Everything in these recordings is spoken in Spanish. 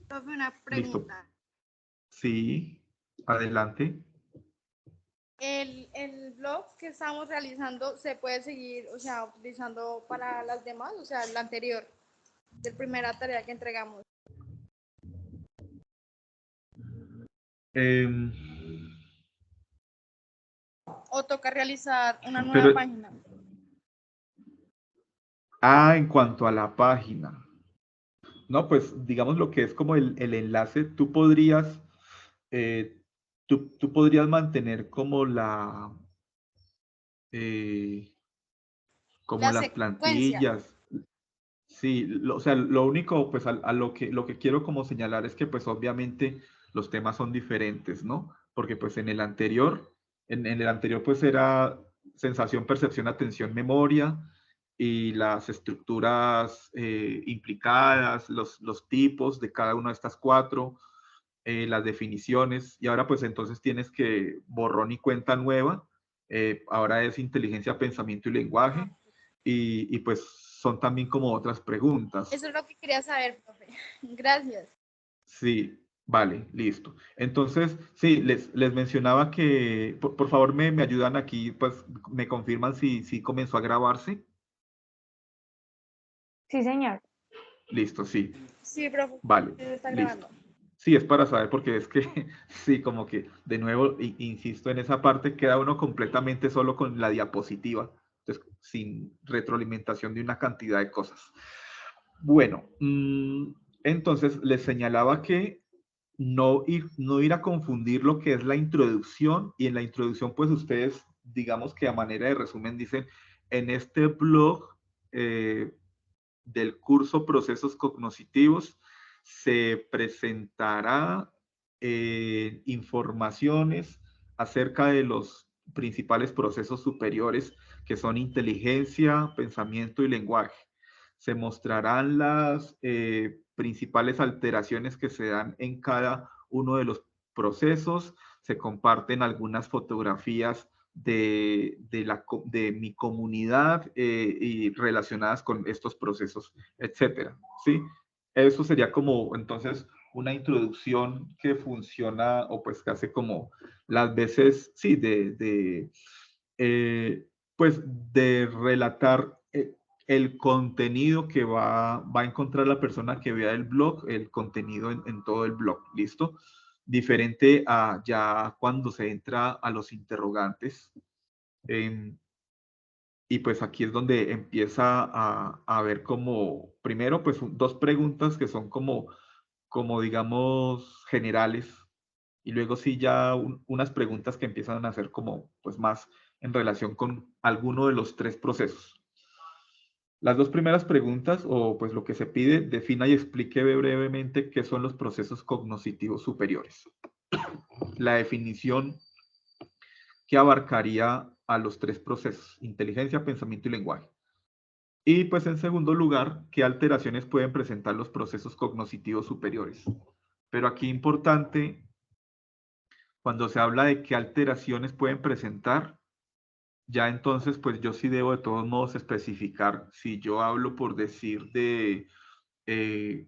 Profe, una Listo. pregunta. Sí, adelante. El blog que estamos realizando se puede seguir, o sea, utilizando para las demás, o sea, el anterior, de primera tarea que entregamos. Em, O toca realizar una nueva pero, página. en cuanto a la página. No, pues digamos lo que es como el enlace, eh, tú podrías mantener eh, como La las secuencia. plantillas. Sí, o sea, lo único, pues a lo que quiero como señalar es que pues obviamente los temas son diferentes, ¿no? Porque pues en el anterior pues era sensación, percepción, atención, memoria y las estructuras implicadas, los tipos de cada una de estas cuatro, las definiciones, y ahora pues entonces tienes que borrón y cuenta nueva, ahora es inteligencia, pensamiento y lenguaje, y pues son también como otras preguntas. Eso es lo que quería saber, profe. Gracias. Sí, vale, listo. Entonces, sí, les mencionaba que, por favor, me ayudan aquí, pues me confirman si comenzó a grabarse. Sí, señor. Listo, sí. Sí, profe, Vale, se está listo. grabando. Sí, es para saber porque es que, sí, como que, de nuevo, insisto en esa parte, queda uno completamente solo con la diapositiva, entonces, sin retroalimentación de una cantidad de cosas. Bueno, entonces les señalaba que no ir a confundir lo que es la introducción, y en la introducción, pues ustedes, digamos que a manera de resumen, dicen, en este blog, eh, del curso Procesos Cognitivos se presentará informaciones acerca de los principales procesos superiores que son inteligencia, pensamiento y lenguaje. Se mostrarán las principales alteraciones que se dan en cada uno de los procesos, se comparten algunas fotografías de mi comunidad y relacionadas con estos procesos, etcétera, ¿sí? Eso sería como entonces una introducción que funciona o pues que hace como las veces, sí, eh, pues de relatar el contenido que va a encontrar la persona que vea el blog, el contenido en todo el blog, ¿listo? Diferente a ya cuando se entra a los interrogantes. Eh, y pues aquí es donde empieza a ver como, primero, pues dos preguntas que son como digamos, generales. Y luego sí ya unas preguntas que empiezan a hacer como, pues más en relación con alguno de los tres procesos. Las dos primeras preguntas, o pues lo que se pide, defina y explique brevemente qué son los procesos cognitivos superiores. La definición que abarcaría a los tres procesos, inteligencia, pensamiento y lenguaje. Y pues en segundo lugar, qué alteraciones pueden presentar los procesos cognitivos superiores. Pero aquí importante, cuando se habla de qué alteraciones pueden presentar, ya entonces pues yo sí debo de todos modos especificar, si yo hablo por decir de eh,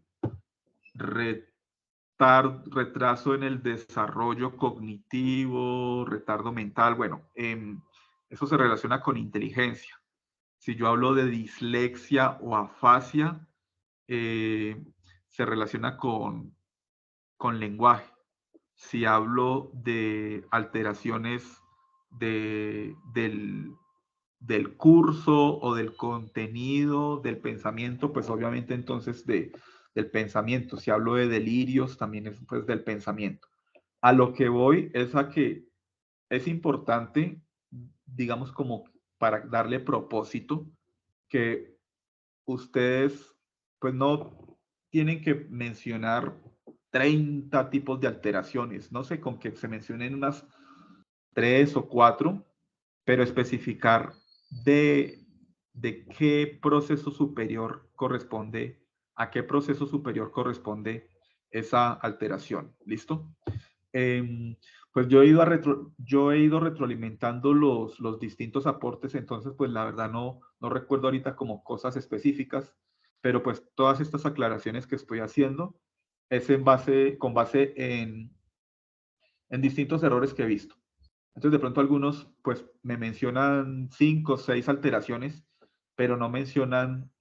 retraso en el desarrollo cognitivo, retardo mental, bueno, eso se relaciona con inteligencia. Si yo hablo de dislexia o afasia, eh, se relaciona con lenguaje. Si hablo de alteraciones del curso o del contenido del pensamiento, pues obviamente entonces del pensamiento. Si hablo de delirios, también es pues del pensamiento. A lo que voy es a que es importante, digamos, como para darle propósito, que ustedes pues no tienen que mencionar 30 tipos de alteraciones, no sé, con que se mencionen unas 3 o 4, pero especificar de qué proceso superior corresponde, a qué proceso superior corresponde esa alteración. ¿Listo? Eh, pues yo he ido retroalimentando los distintos aportes, entonces pues la verdad no recuerdo ahorita como cosas específicas, pero pues todas estas aclaraciones que estoy haciendo es con base en distintos errores que he visto. Entonces, de pronto algunos, pues, me mencionan 5 o 6 alteraciones, pero no mencionan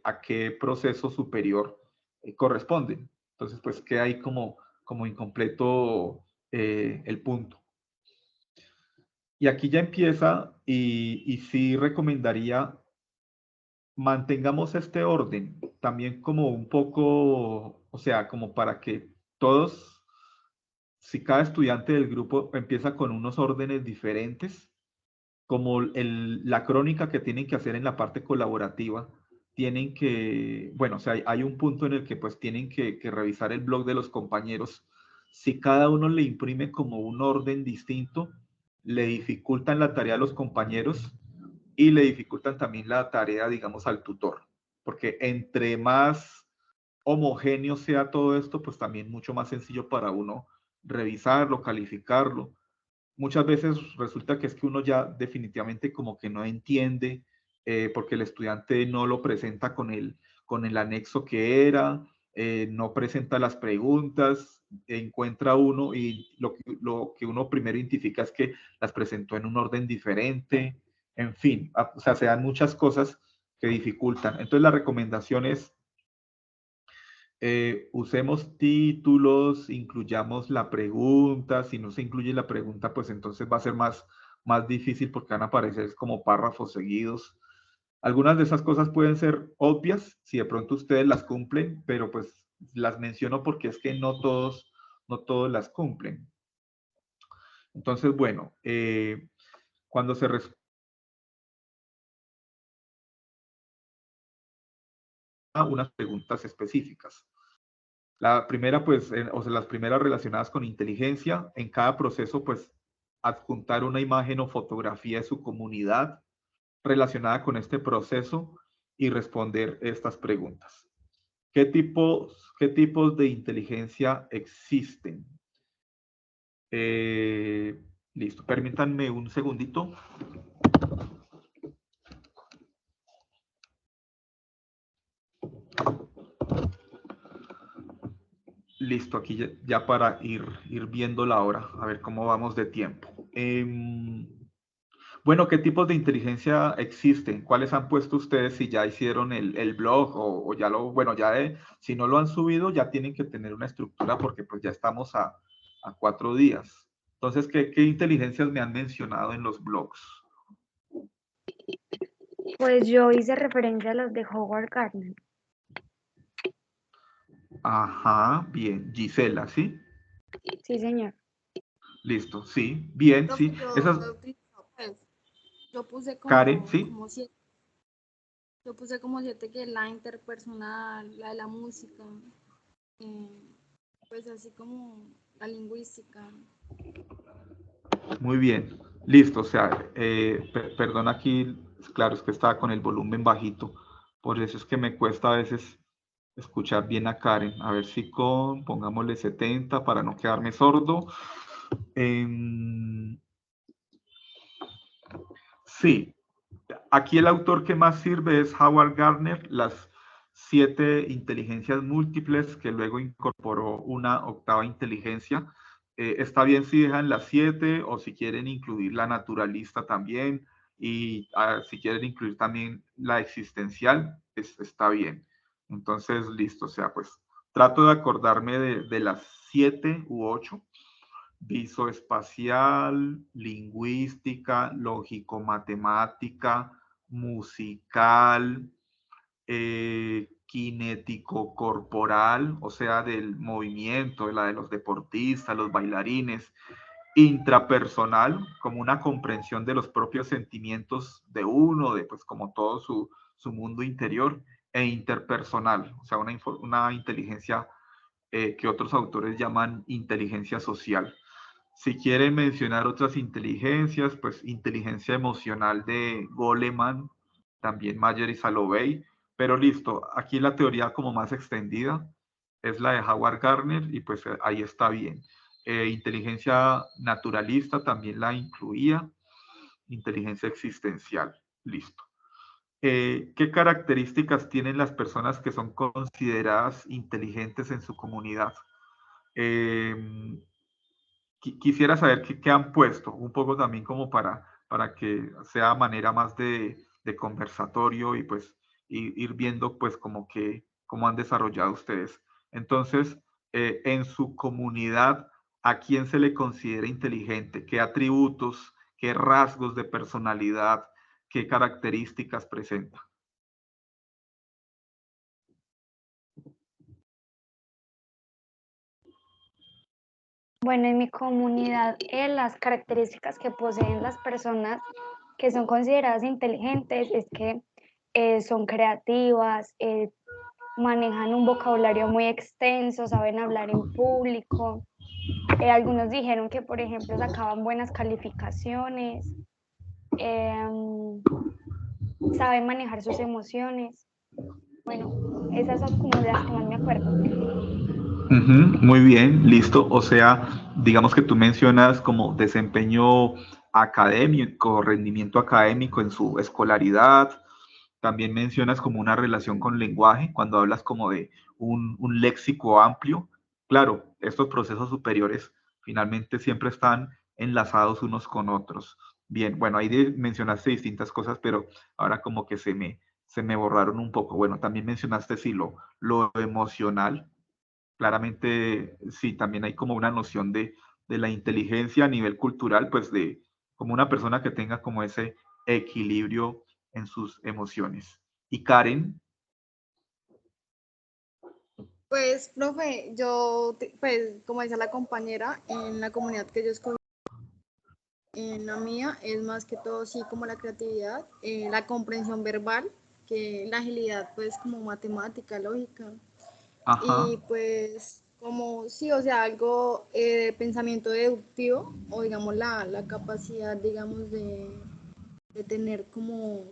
a qué proceso superior corresponden. Entonces, pues, queda ahí como incompleto el punto. Y aquí ya empieza, y sí recomendaría, mantengamos este orden, también como un poco, o sea, como para que todos, si cada estudiante del grupo empieza con unos órdenes diferentes, como la crónica que tienen que hacer en la parte colaborativa, tienen que, bueno, o sea, hay un punto en el que pues tienen que revisar el blog de los compañeros. Si cada uno le imprime como un orden distinto, le dificultan la tarea a los compañeros y le dificultan también la tarea, digamos, al tutor, porque entre más homogéneo sea todo esto, pues también mucho más sencillo para uno revisarlo, calificarlo. Muchas veces resulta que es que uno ya definitivamente como que no entiende porque el estudiante no lo presenta con el anexo que era, no presenta las preguntas, encuentra uno y lo que uno primero identifica es que las presentó en un orden diferente, en fin, o sea, se dan muchas cosas que dificultan. Entonces la recomendación es usemos títulos, incluyamos la pregunta. Si no se incluye la pregunta, pues entonces va a ser más difícil porque van a aparecer como párrafos seguidos. Algunas de esas cosas pueden ser obvias si de pronto ustedes las cumplen, pero pues las menciono porque es que no todos las cumplen. Entonces, bueno, cuando se responde a unas preguntas específicas. La primera, pues, o sea, las primeras relacionadas con inteligencia, en cada proceso, pues, adjuntar una imagen o fotografía de su comunidad relacionada con este proceso y responder estas preguntas. Qué tipos de inteligencia existen? Listo, permítanme un segundito. Listo, aquí ya para ir viendo la hora, a ver cómo vamos de tiempo. Bueno, ¿qué tipos de inteligencia existen? ¿Cuáles han puesto ustedes si ya hicieron el blog o ya bueno, si no lo han subido, ya tienen que tener una estructura porque pues ya estamos a 4 días. Entonces, ¿qué inteligencias me han mencionado en los blogs? Pues yo hice referencia a los de Howard Gardner. Ajá, bien. Gisela, ¿sí? Sí, señor. Listo, sí, bien, Lo sí. que yo Esas, he utilizado, pues, yo puse Karen, ¿sí? como 7. Yo puse como 7 que la interpersonal, la de la música, pues así como la lingüística. Muy bien, listo. O sea, perdón aquí, claro, es que estaba con el volumen bajito. Por eso es que me cuesta a veces escuchar bien a Karen. A ver si pongámosle 70 para no quedarme sordo. Sí, aquí el autor que más sirve es Howard Gardner, las 7 inteligencias múltiples, que luego incorporó una octava inteligencia. Está bien si dejan las 7 o si quieren incluir la naturalista también y si quieren incluir también la existencial, está bien. Entonces, listo, o sea, pues trato de acordarme de las 7 u 8: visoespacial, lingüística, lógico-matemática, musical, kinético-corporal, o sea, del movimiento, de la de los deportistas, los bailarines, intrapersonal, como una comprensión de los propios sentimientos de uno, de pues como todo su mundo interior, e interpersonal, o sea, una inteligencia que otros autores llaman inteligencia social. Si quieren mencionar otras inteligencias, pues inteligencia emocional de Goleman, también Mayer y Salovey, pero listo, aquí la teoría como más extendida es la de Howard Gardner y pues ahí está bien. Inteligencia naturalista también la incluía, inteligencia existencial, listo. ¿Qué características tienen las personas que son consideradas inteligentes en su comunidad? Quisiera saber qué han puesto, un poco también como para que sea manera más de conversatorio y pues ir viendo pues como que cómo han desarrollado ustedes. Entonces, en su comunidad, ¿a quién se le considera inteligente? ¿Qué atributos, qué rasgos de personalidad, qué características presenta? Bueno, en mi comunidad, las características que poseen las personas que son consideradas inteligentes es que son creativas, manejan un vocabulario muy extenso, saben hablar en público. Algunos dijeron que, por ejemplo, sacaban buenas calificaciones, saben manejar sus emociones. Bueno, esas son como las que más me acuerdo. Muy bien, listo. O sea, digamos que tú mencionas como desempeño académico, rendimiento académico en su escolaridad. También mencionas como una relación con lenguaje, cuando hablas como de un léxico amplio. Claro, estos procesos superiores finalmente siempre están enlazados unos con otros. Bien, bueno, ahí mencionaste distintas cosas, pero ahora como que se me borraron un poco. Bueno, también mencionaste sí lo emocional. Claramente, sí, también hay como una noción de la inteligencia a nivel cultural, pues de como una persona que tenga como ese equilibrio en sus emociones. Y Karen, Pues, profe, pues, como decía la compañera, en la comunidad que yo escogí, en la mía, es más que todo, sí, como la creatividad, la comprensión verbal, que la agilidad, pues, como matemática, lógica, ajá, y pues, como, sí, o sea, algo de pensamiento deductivo, o digamos, la capacidad, digamos, de tener como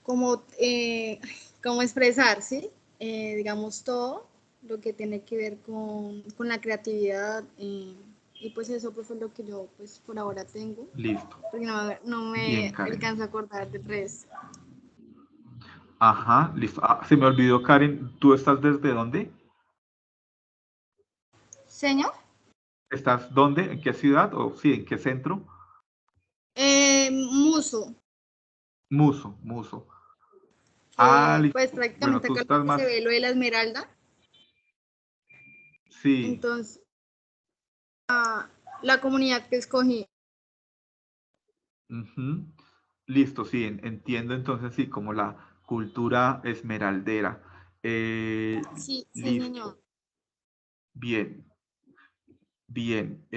como expresar, ¿sí? Digamos, todo lo que tiene que ver con la creatividad. Y pues eso pues fue lo que yo pues por ahora tengo, listo. porque no Bien, me Karen. alcanzo a acordar del resto. Ajá, listo. Ah, se me olvidó, Karen, ¿tú estás desde dónde? Señor, ¿Estás dónde? ¿En qué ciudad? O sí, ¿en qué centro? Muso, Muso, Muso. Ah, que listo. pues Bueno, prácticamente tú acá estás se más, ve lo de la esmeralda, sí. entonces la comunidad que escogí. Ujú. Listo, sí, entiendo entonces sí, como la cultura esmeraldera. Sí, sí, señor. Listo, bien, bien.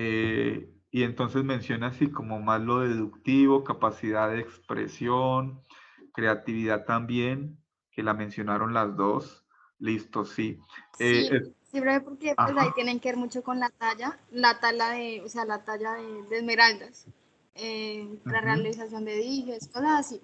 Y entonces menciona así como más lo deductivo, capacidad de expresión, creatividad también, que la mencionaron las dos. Listo, sí. Sí, sí, breve, porque pues ahí Ajá. tienen que ver mucho con la talla o sea, la talla de esmeraldas, la Ujú. realización de dijes, cosas así.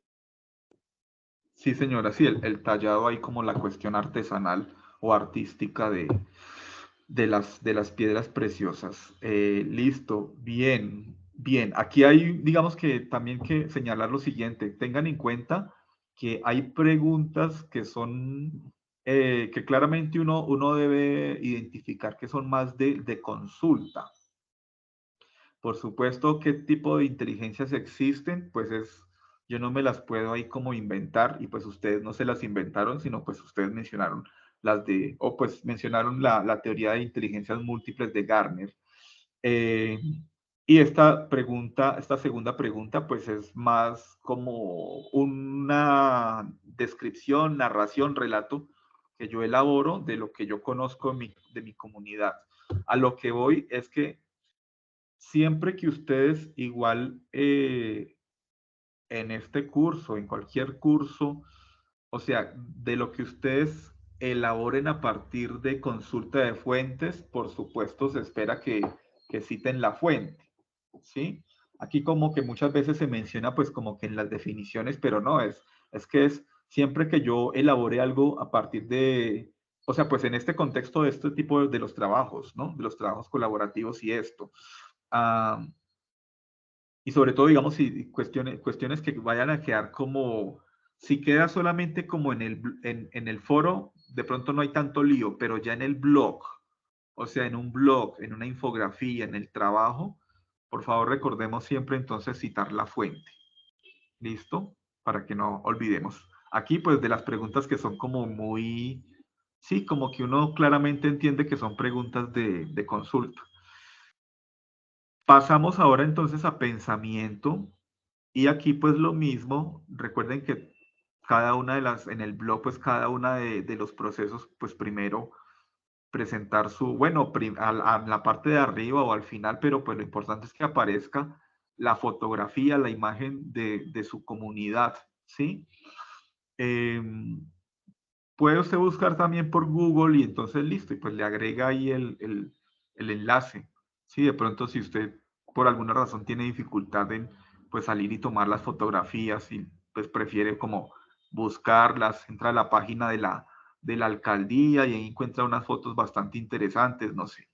Sí, señora, sí, el tallado ahí como la cuestión artesanal o artística de las piedras preciosas. Listo, bien, bien. Aquí hay, digamos que también que señalar lo siguiente. Tengan en cuenta que hay preguntas que son, que claramente uno debe identificar que son más de consulta. Por supuesto, ¿qué tipo de inteligencias existen? Pues yo no me las puedo ahí como inventar y pues ustedes no se las inventaron, sino pues ustedes mencionaron o pues mencionaron la teoría de inteligencias múltiples de Garner. Eh, y esta segunda pregunta, pues es más como una descripción, narración, relato que yo elaboro de lo que yo conozco de mi comunidad. A lo que voy es que siempre que ustedes igual en este curso, en cualquier curso, o sea, de lo que ustedes elaboren a partir de consulta de fuentes, por supuesto se espera que citen la fuente, ¿sí? Aquí como que muchas veces se menciona pues como que en las definiciones, pero no, es que es siempre que yo elabore algo a partir de, o sea, pues en este contexto de este tipo de los trabajos, ¿no? De los trabajos colaborativos y esto. Ah, y sobre todo, digamos, si cuestiones que vayan a quedar como, Si queda solamente como en el foro, de pronto no hay tanto lío, pero ya en el blog, o sea, en un blog, en una infografía, en el trabajo, por favor recordemos siempre entonces citar la fuente. ¿Listo? Para que no olvidemos. Aquí, pues, de las preguntas que son como muy, sí, como que uno claramente entiende que son preguntas de consulta. Pasamos ahora entonces a pensamiento. Y aquí, pues, lo mismo. Recuerden que cada una de las, en el blog, pues, cada una de los procesos, pues, primero presentar su, bueno, a la parte de arriba o al final, pero pues lo importante es que aparezca la fotografía, la imagen de su comunidad, ¿sí? Puede usted buscar también por Google y entonces listo, y pues le agrega ahí el enlace, ¿sí? De pronto si usted por alguna razón tiene dificultad en pues salir y tomar las fotografías y pues prefiere como buscarlas, entra a la página de la alcaldía y ahí encuentra unas fotos bastante interesantes, no sé.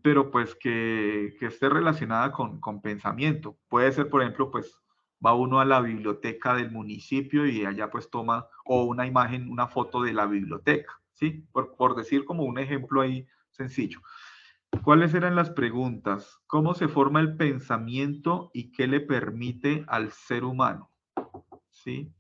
Pero pues que esté relacionada con pensamiento. Puede ser, por ejemplo, pues va uno a la biblioteca del municipio y allá pues toma o una imagen, una foto de la biblioteca, ¿sí? Por decir como un ejemplo ahí sencillo. ¿Cuáles eran las preguntas? ¿Cómo se forma el pensamiento y qué le permite al ser humano? ¿Sí?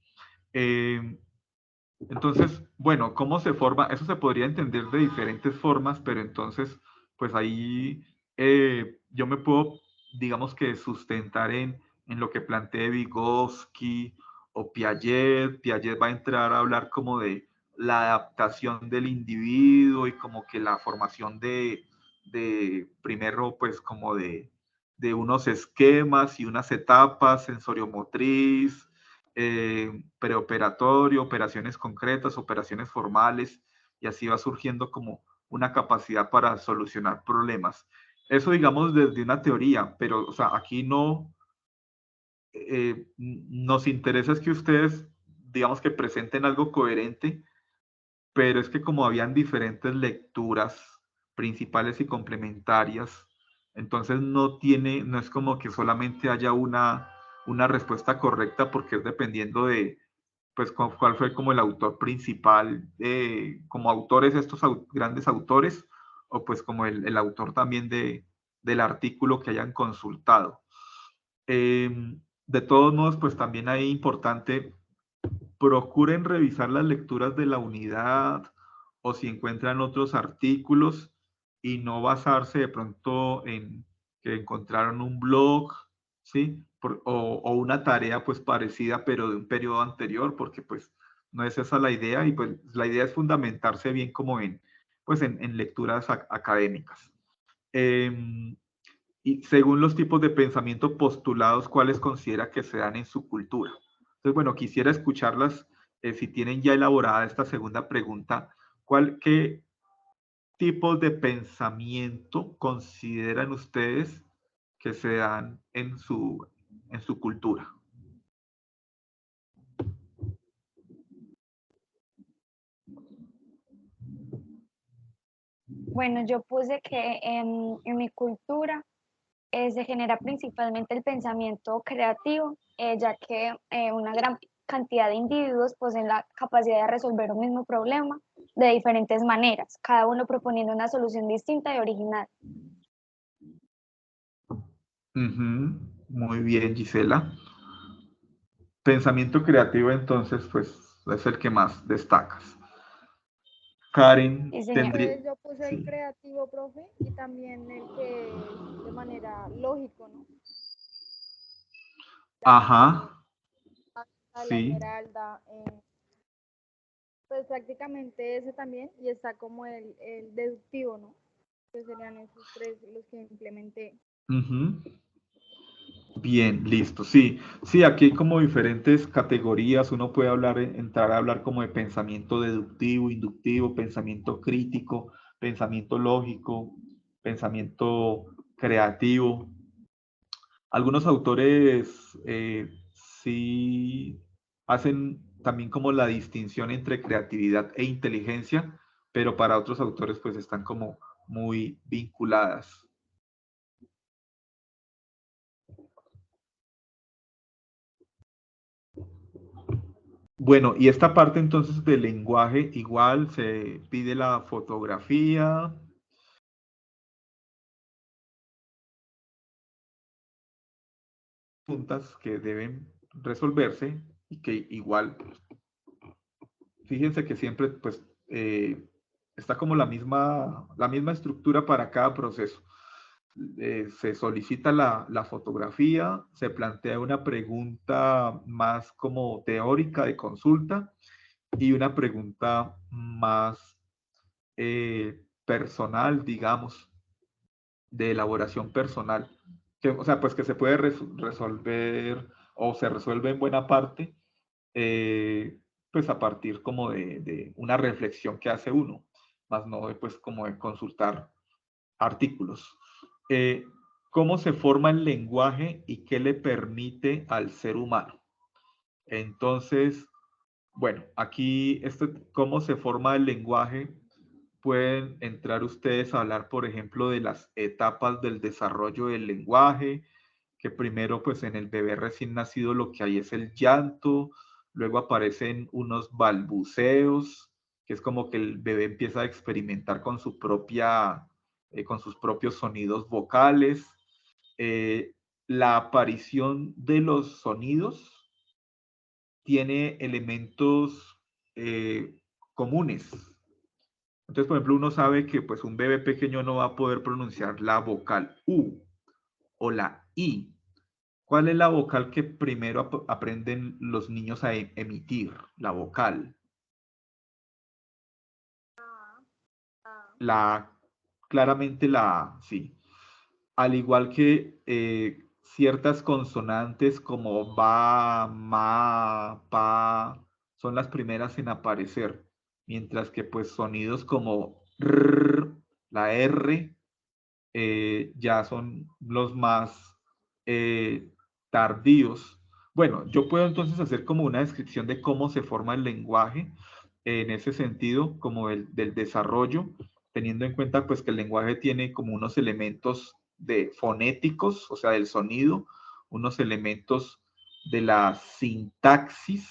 Entonces, bueno, ¿cómo se forma? Eso se podría entender de diferentes formas, pero entonces, pues ahí yo me puedo, digamos que sustentar en lo que plantea Vygotsky o Piaget. Piaget va a entrar a hablar como de la adaptación del individuo y como que la formación de primero, pues como de unos esquemas y unas etapas sensoriomotriz, preoperatorio, operaciones concretas, operaciones formales, y así va surgiendo como una capacidad para solucionar problemas. Eso digamos desde una teoría, pero o sea, aquí no nos interesa es que ustedes digamos que presenten algo coherente, pero es que como habían diferentes lecturas principales y complementarias, entonces no es como que solamente haya una respuesta correcta porque es dependiendo de, pues, cuál fue como el autor principal, como autores estos grandes autores, o pues como el autor también del artículo que hayan consultado. De todos modos, pues también hay importante, procuren revisar las lecturas de la unidad o si encuentran otros artículos y no basarse de pronto en que encontraron un blog, ¿sí? O una tarea pues parecida pero de un periodo anterior, porque pues no es esa la idea y pues la idea es fundamentarse bien como pues en lecturas académicas. Y según los tipos de pensamiento postulados, ¿cuáles considera que se dan en su cultura? Entonces, bueno, quisiera escucharlas, si tienen ya elaborada esta segunda pregunta, ¿qué tipos de pensamiento consideran ustedes que se dan en su cultura? Bueno, yo puse que en mi cultura se genera principalmente el pensamiento creativo, ya que una gran cantidad de individuos poseen la capacidad de resolver un mismo problema de diferentes maneras, cada uno proponiendo una solución distinta y original. Muy bien, Gisela. Pensamiento creativo, entonces, pues es el que más destacas. Karen, Sí, señor. tendría... Yo puse el Sí. creativo, profe, y también el que es de manera lógico, ¿no? La, Ajá, la sí. esmeralda, pues prácticamente ese también, y está como el deductivo, ¿no? Que serían esos tres los que implementé. Ujú. Bien, listo. Sí, sí, aquí hay como diferentes categorías. Uno puede entrar a hablar como de pensamiento deductivo, inductivo, pensamiento crítico, pensamiento lógico, pensamiento creativo. Algunos autores sí hacen también como la distinción entre creatividad e inteligencia, pero para otros autores pues están como muy vinculadas. Bueno, y esta parte entonces del lenguaje, igual se pide la fotografía. Preguntas que deben resolverse y que igual, fíjense que siempre pues está como la misma estructura para cada proceso. Se solicita la fotografía, se plantea una pregunta más como teórica de consulta y una pregunta más personal, digamos, de elaboración personal, que, o sea, pues que se puede resolver o se resuelve en buena parte, pues a partir como de una reflexión que hace uno, más no de, pues como de consultar artículos. Eh, ¿Cómo se forma el lenguaje y qué le permite al ser humano? Entonces, bueno, aquí, cómo se forma el lenguaje, pueden entrar ustedes a hablar, por ejemplo, de las etapas del desarrollo del lenguaje, que primero, pues en el bebé recién nacido lo que hay es el llanto, luego aparecen unos balbuceos, que es como que el bebé empieza a experimentar con con sus propios sonidos vocales, eh, la aparición de los sonidos tiene elementos comunes. Entonces, por ejemplo, uno sabe que pues un bebé pequeño no va a poder pronunciar la vocal U o la I. ¿Cuál es la vocal que primero aprenden los niños a emitir? La vocal. La, claramente la A, sí. Al igual que ciertas consonantes como ba, ma, pa, son las primeras en aparecer, mientras que pues sonidos como r, la R, ya son los más tardíos. Bueno, yo puedo entonces hacer como una descripción de cómo se forma el lenguaje en ese sentido, como del desarrollo, teniendo en cuenta pues que el lenguaje tiene como unos elementos de fonéticos, o sea, del sonido, unos elementos de la sintaxis,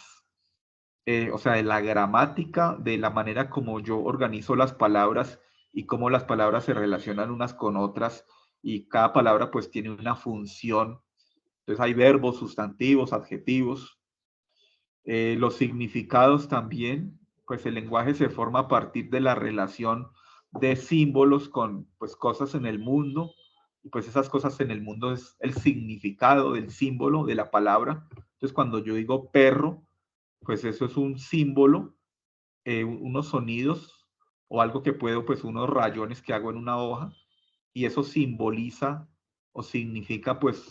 o sea, de la gramática, de la manera como yo organizo las palabras y cómo las palabras se relacionan unas con otras y cada palabra pues tiene una función. Entonces hay verbos, sustantivos, adjetivos. Los significados también, pues el lenguaje se forma a partir de la relación de símbolos con pues cosas en el mundo y pues esas cosas en el mundo es el significado del símbolo de la palabra. Entonces cuando yo digo perro, pues eso es un símbolo, unos sonidos o algo que puedo, pues unos rayones que hago en una hoja y eso simboliza o significa pues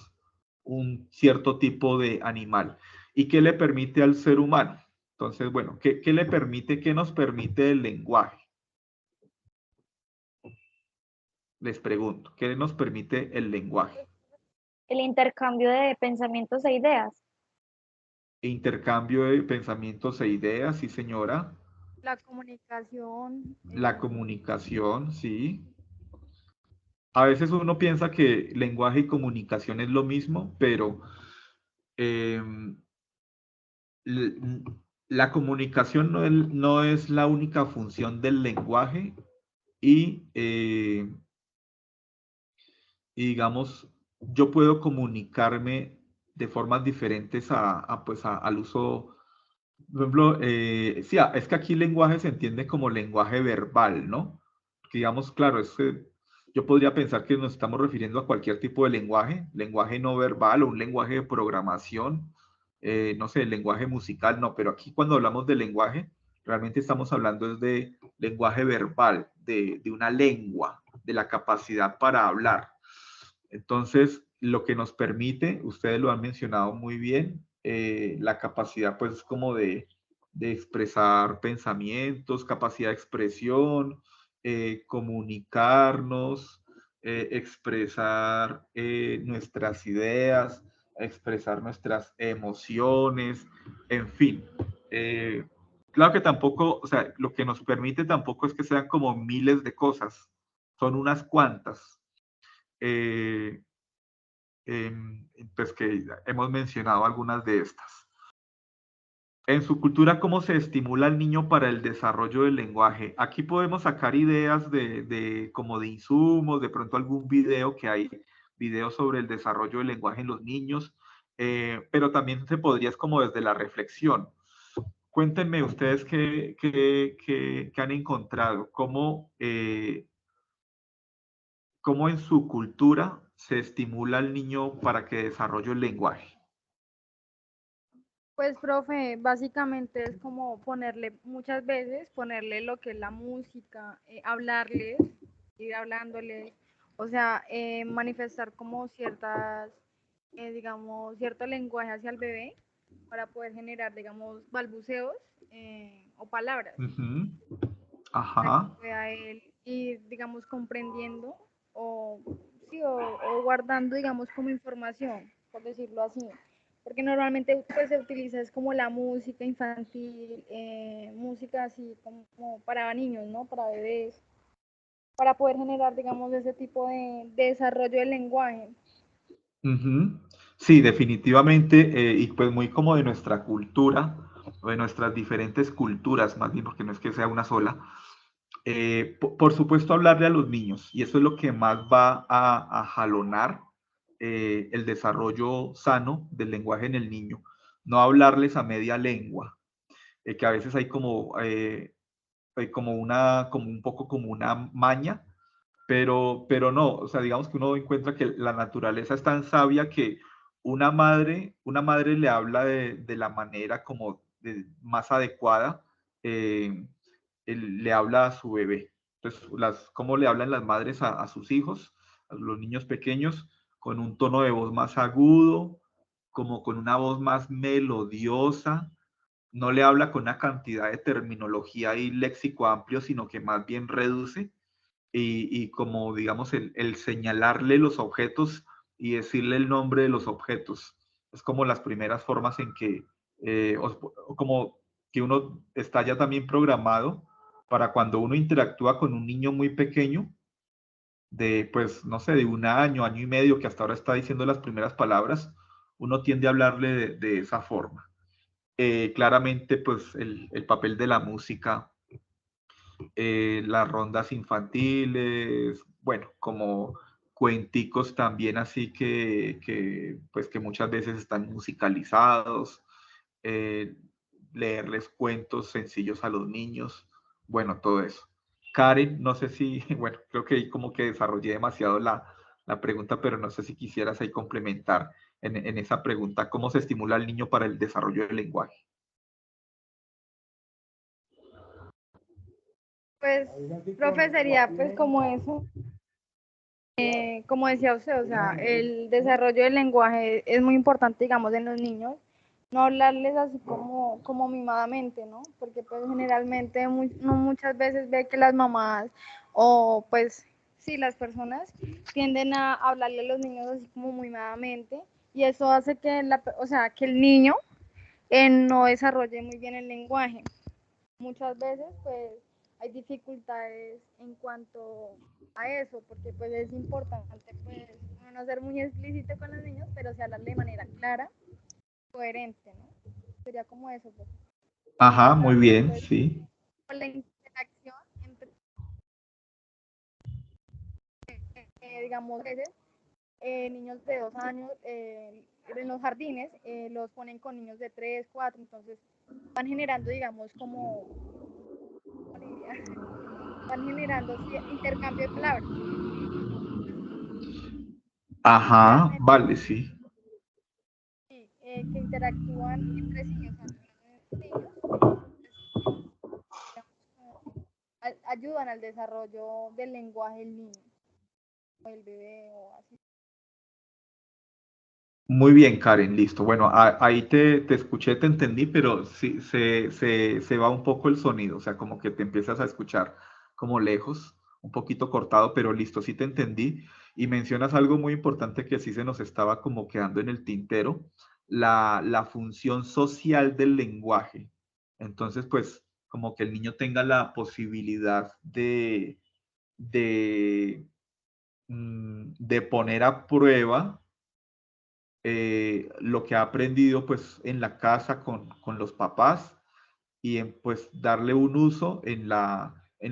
un cierto tipo de animal. ¿Y qué le permite al ser humano? Entonces, bueno, ¿qué le permite, qué nos permite el lenguaje? Les pregunto, ¿qué nos permite el lenguaje? El intercambio de pensamientos e ideas. Intercambio de pensamientos e ideas, sí señora. La comunicación, La comunicación, sí. A veces uno piensa que lenguaje y comunicación es lo mismo, pero eh, la comunicación no es la única función del lenguaje y, y digamos, yo puedo comunicarme de formas diferentes pues al uso, por ejemplo, sí, es que aquí lenguaje se entiende como lenguaje verbal, ¿no? Que digamos, claro, yo podría pensar que nos estamos refiriendo a cualquier tipo de lenguaje, lenguaje no verbal o un lenguaje de programación, no sé, lenguaje musical, no, pero aquí cuando hablamos de lenguaje, realmente estamos hablando de lenguaje verbal, de una lengua, de la capacidad para hablar. Entonces, lo que nos permite, ustedes lo han mencionado muy bien, la capacidad pues como de expresar pensamientos, capacidad de expresión, comunicarnos, expresar nuestras ideas, expresar nuestras emociones, en fin. Claro que tampoco, o sea, lo que nos permite tampoco es que sean como miles de cosas, son unas cuantas. Eh, pues que hemos mencionado algunas de estas. En su cultura, ¿cómo se estimula al niño para el desarrollo del lenguaje? Aquí podemos sacar ideas como de insumos, de pronto algún video que hay, videos sobre el desarrollo del lenguaje en los niños, pero también se podría, es como desde la reflexión. Cuéntenme ustedes qué han encontrado, cómo en su cultura se estimula al niño para que desarrolle el lenguaje. Pues, profe, básicamente es como ponerle, muchas veces, ponerle lo que es la música, hablarles, ir hablándoles, o sea, manifestar como ciertas, digamos, cierto lenguaje hacia el bebé para poder generar, digamos, balbuceos o palabras, Ujú. para que Ajá. pueda él ir, digamos, comprendiendo o, sí, o guardando, digamos, como información, por decirlo así. Porque normalmente pues, se utiliza es como la música infantil, música así como para niños, ¿no? Para bebés, para poder generar, digamos, ese tipo de desarrollo del lenguaje. Ujú. Sí, definitivamente, y pues muy como de nuestra cultura, o de nuestras diferentes culturas, más bien porque no es que sea una sola, por supuesto hablarle a los niños, y eso es lo que más va a jalonar el desarrollo sano del lenguaje en el niño, no hablarles a media lengua, que a veces como un poco como una maña, pero no, o sea, digamos que uno encuentra que la naturaleza es tan sabia que una madre le habla de la manera como más adecuada, eh, le habla a su bebé. Entonces, cómo le hablan las madres a sus hijos, a los niños pequeños, con un tono de voz más agudo, como con una voz más melodiosa, no le habla con una cantidad de terminología y léxico amplio, sino que más bien reduce y como, digamos, el señalarle los objetos y decirle el nombre de los objetos. Es como las primeras formas en que, como que uno está ya también programado para cuando uno interactúa con un niño muy pequeño, pues, no sé, de un año, año y medio, que hasta ahora está diciendo las primeras palabras, uno tiende a hablarle de esa forma. Claramente, pues, el papel de la música, las rondas infantiles, bueno, como cuenticos también así pues que muchas veces están musicalizados, eh, leerles cuentos sencillos a los niños, bueno, todo eso. Karen, no sé si, bueno, creo que ahí como que desarrollé demasiado la pregunta, pero no sé si quisieras ahí complementar en esa pregunta, ¿cómo se estimula al niño para el desarrollo del lenguaje? Pues, profe, sería pues como eso, como decía usted, o sea, el desarrollo del lenguaje es muy importante, digamos, en los niños, no hablarles así como mimadamente, ¿no? Porque pues generalmente no muchas veces ve que las mamás o pues sí, las personas tienden a hablarle a los niños así como mimadamente y eso hace que, o sea, que el niño no desarrolle muy bien el lenguaje. Muchas veces pues hay dificultades en cuanto a eso, porque pues es importante pues no ser muy explícito con los niños, pero sí hablar de manera clara, coherente, ¿no? Sería como eso, pues. Ajá, muy También bien, pues sí. con la interacción entre, digamos, veces, niños de 2 años en los jardines los ponen con niños de 3, 4, entonces van generando, digamos, como, ¿cómo le diría? Van generando sí, intercambio de palabras. Ajá, Realmente vale, sí. sí, que interactúan entre sí, o sea, entre los niños, digamos, ayudan al desarrollo del lenguaje del niño, o del bebé, o así. Muy bien, Karen, listo. Bueno, ahí te escuché, te entendí, pero sí, se va un poco el sonido, o sea, como que te empiezas a escuchar como lejos, un poquito cortado, pero listo, sí te entendí. Y mencionas algo muy importante que sí se nos estaba como quedando en el tintero, la función social del lenguaje. Entonces, pues, como que el niño tenga la posibilidad de, de poner a prueba lo que ha aprendido pues en la casa con los papás y en pues darle un uso en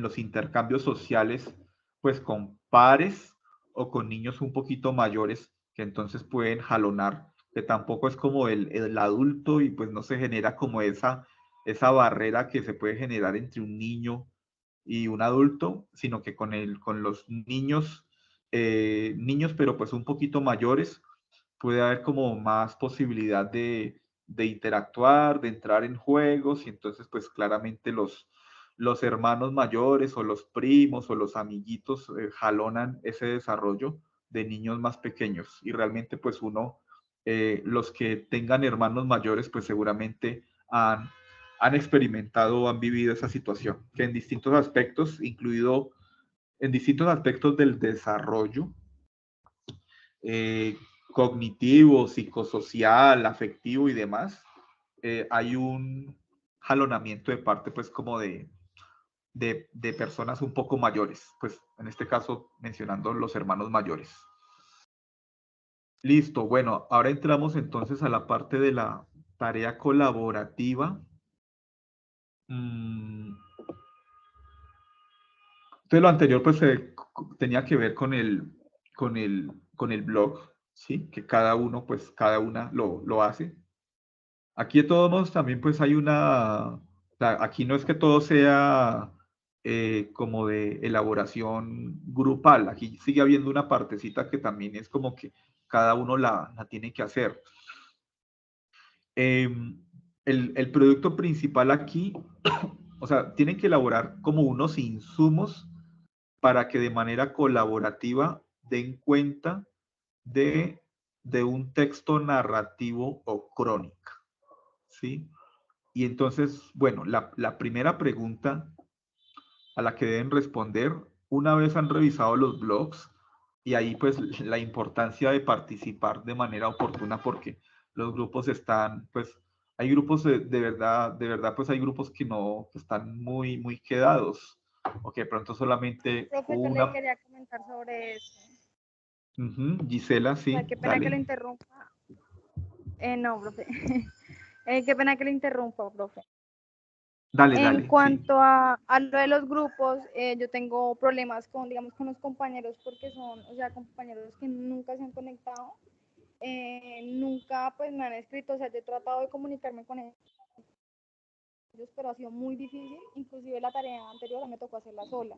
los intercambios sociales pues con pares o con niños un poquito mayores que entonces pueden jalonar, que tampoco es como el adulto y pues no se genera como esa barrera que se puede generar entre un niño y un adulto, sino que con los niños, niños pero pues un poquito mayores, puede haber como más posibilidad de interactuar, de entrar en juegos y entonces pues claramente los hermanos mayores o los primos o los amiguitos jalonan ese desarrollo de niños más pequeños y realmente pues uno, los que tengan hermanos mayores pues seguramente han experimentado o han vivido esa situación, que en distintos aspectos, incluido en distintos aspectos del desarrollo, eh, cognitivo, psicosocial, afectivo y demás, hay un jalonamiento de parte, pues, como de personas un poco mayores, pues, en este caso, mencionando los hermanos mayores. Listo, bueno, ahora entramos entonces a la parte de la tarea colaborativa. Entonces, lo anterior, pues, tenía que ver con el blog, ¿sí? Que cada uno, pues, cada una lo hace. Aquí de todos modos también pues hay o sea, aquí no es que todo sea como de elaboración grupal, aquí sigue habiendo una partecita que también es como que cada uno la tiene que hacer. El producto principal aquí, o sea, tienen que elaborar como unos insumos para que de manera colaborativa den cuenta de, de un texto narrativo o crónica, ¿sí? Y entonces, bueno, la primera pregunta a la que deben responder una vez han revisado los blogs y ahí pues la importancia de participar de manera oportuna porque los grupos están, pues hay grupos de verdad pues hay grupos que no, que están muy, muy quedados o que de pronto solamente Profe, yo le una... quería comentar sobre eso. Gisela, O sea, sí, qué pena que lo dale. interrumpa. No, profe. Qué pena que lo interrumpa, profe. Dale, En dale, sí. cuanto a lo de los grupos, yo tengo problemas con, digamos, con los compañeros porque son, o sea, compañeros que nunca se han conectado, nunca pues me han escrito, o sea, yo he tratado de comunicarme con ellos, pero ha sido muy difícil, inclusive la tarea anterior me tocó hacerla sola.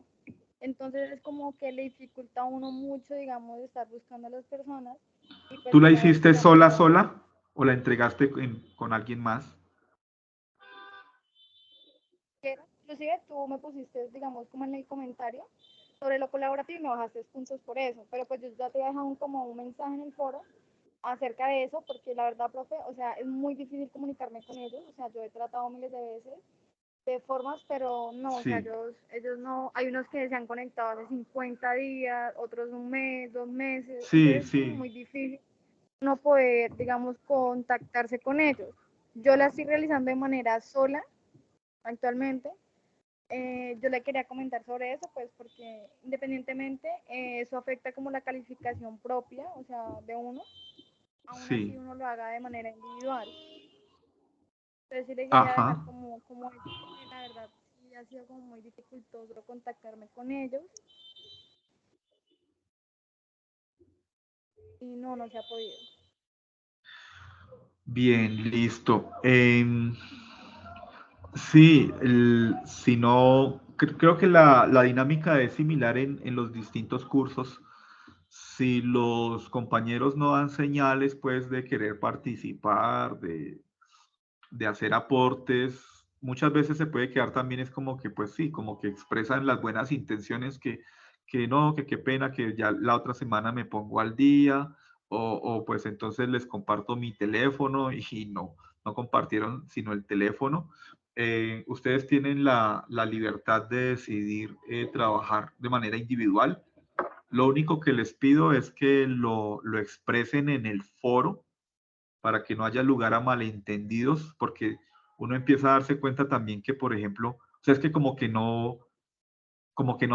Entonces es como que le dificulta a uno mucho, digamos, estar buscando a las personas y pues ¿Tú la saber, hiciste digamos, sola, sola o la entregaste con alguien más? inclusive tú me pusiste, digamos, como en el comentario sobre lo colaborativo y me bajaste puntos por eso, pero pues yo ya te he dejado como un mensaje en el foro acerca de eso, porque la verdad, profe, o sea, es muy difícil comunicarme con ellos, o sea, yo he tratado miles de veces de formas, pero no, o sea, Sí, ellos no, hay unos que se han conectado hace 50 días, otros un mes, 2 meses, sí, entonces es como sí. muy difícil no poder, digamos, contactarse con ellos. Yo la estoy realizando de manera sola actualmente. Yo le quería comentar sobre eso, pues porque independientemente eso afecta como la calificación propia, o sea, de uno, aún así Sí, uno lo haga de manera individual. Entonces sí le quería dejar ajá. como eso, porque la verdad sí ha sido como muy dificultoso contactarme con ellos y no se ha podido. Bien, listo. Sí, si no, creo que la dinámica es similar en los distintos cursos. Si los compañeros no dan señales, pues, de querer participar, de hacer aportes, muchas veces se puede quedar también es como que, pues sí, como que expresan las buenas intenciones que no, que qué pena, que ya la otra semana me pongo al día, o pues entonces les comparto mi teléfono y no compartieron sino el teléfono. Ustedes tienen la libertad de decidir trabajar de manera individual. Lo único que les pido es que lo expresen en el foro para que no haya lugar a malentendidos, porque uno empieza a darse cuenta también que, por ejemplo, o sea, es que como que no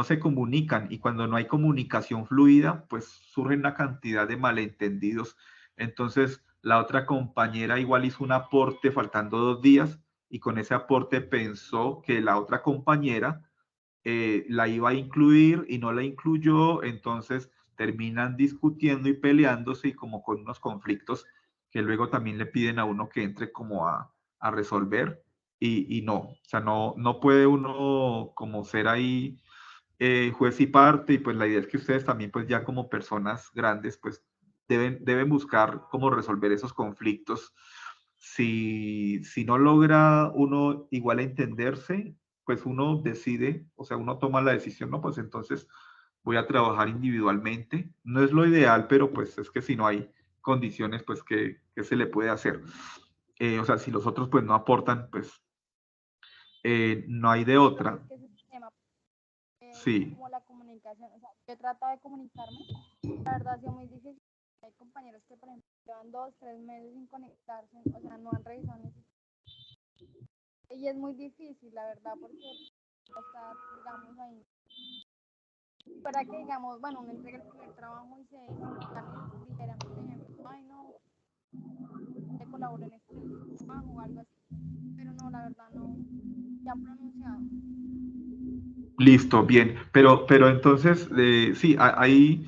se comunican y cuando no hay comunicación fluida, pues surgen una cantidad de malentendidos. Entonces, la otra compañera igual hizo un aporte faltando 2 días y con ese aporte pensó que la otra compañera la iba a incluir y no la incluyó, entonces terminan discutiendo y peleándose y como con unos conflictos que luego también le piden a uno que entre como a resolver y no, o sea, no puede uno como ser ahí juez y parte y pues la idea es que ustedes también pues ya como personas grandes pues deben buscar cómo resolver esos conflictos. Si no logra uno igual entenderse, pues uno decide, o sea, uno toma la decisión, no, pues entonces voy a trabajar individualmente. No es lo ideal, pero pues es que si no hay condiciones, pues ¿qué se le puede hacer? O sea, si los otros pues no aportan, pues no hay de Pero es otra. que ese es el tema, Sí. como la comunicación, o sea, yo he tratado de comunicarme, la verdad ha sido muy difícil. Hay compañeros que, por ejemplo, llevan 2, 3 meses sin conectarse, o sea, no han revisado ni siquiera. Y es muy difícil, la verdad, porque está, digamos, ahí. Para que, digamos, bueno, uno entrega el primer trabajo y se dijeran, por ejemplo, ay, no, te colaboro en este trabajo o algo así. Pero no, la verdad, no, se han pronunciado. Listo, bien. Pero entonces, sí, ahí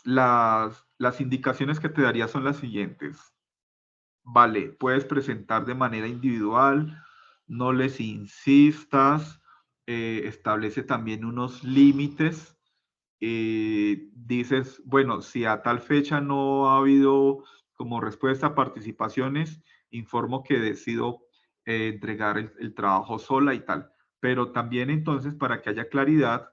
las indicaciones que te daría son las siguientes. Vale, puedes presentar de manera individual, no les insistas, establece también unos límites. Dices, bueno, si a tal fecha no ha habido como respuesta a participaciones, informo que decido entregar el trabajo sola y tal. Pero también entonces, para que haya claridad,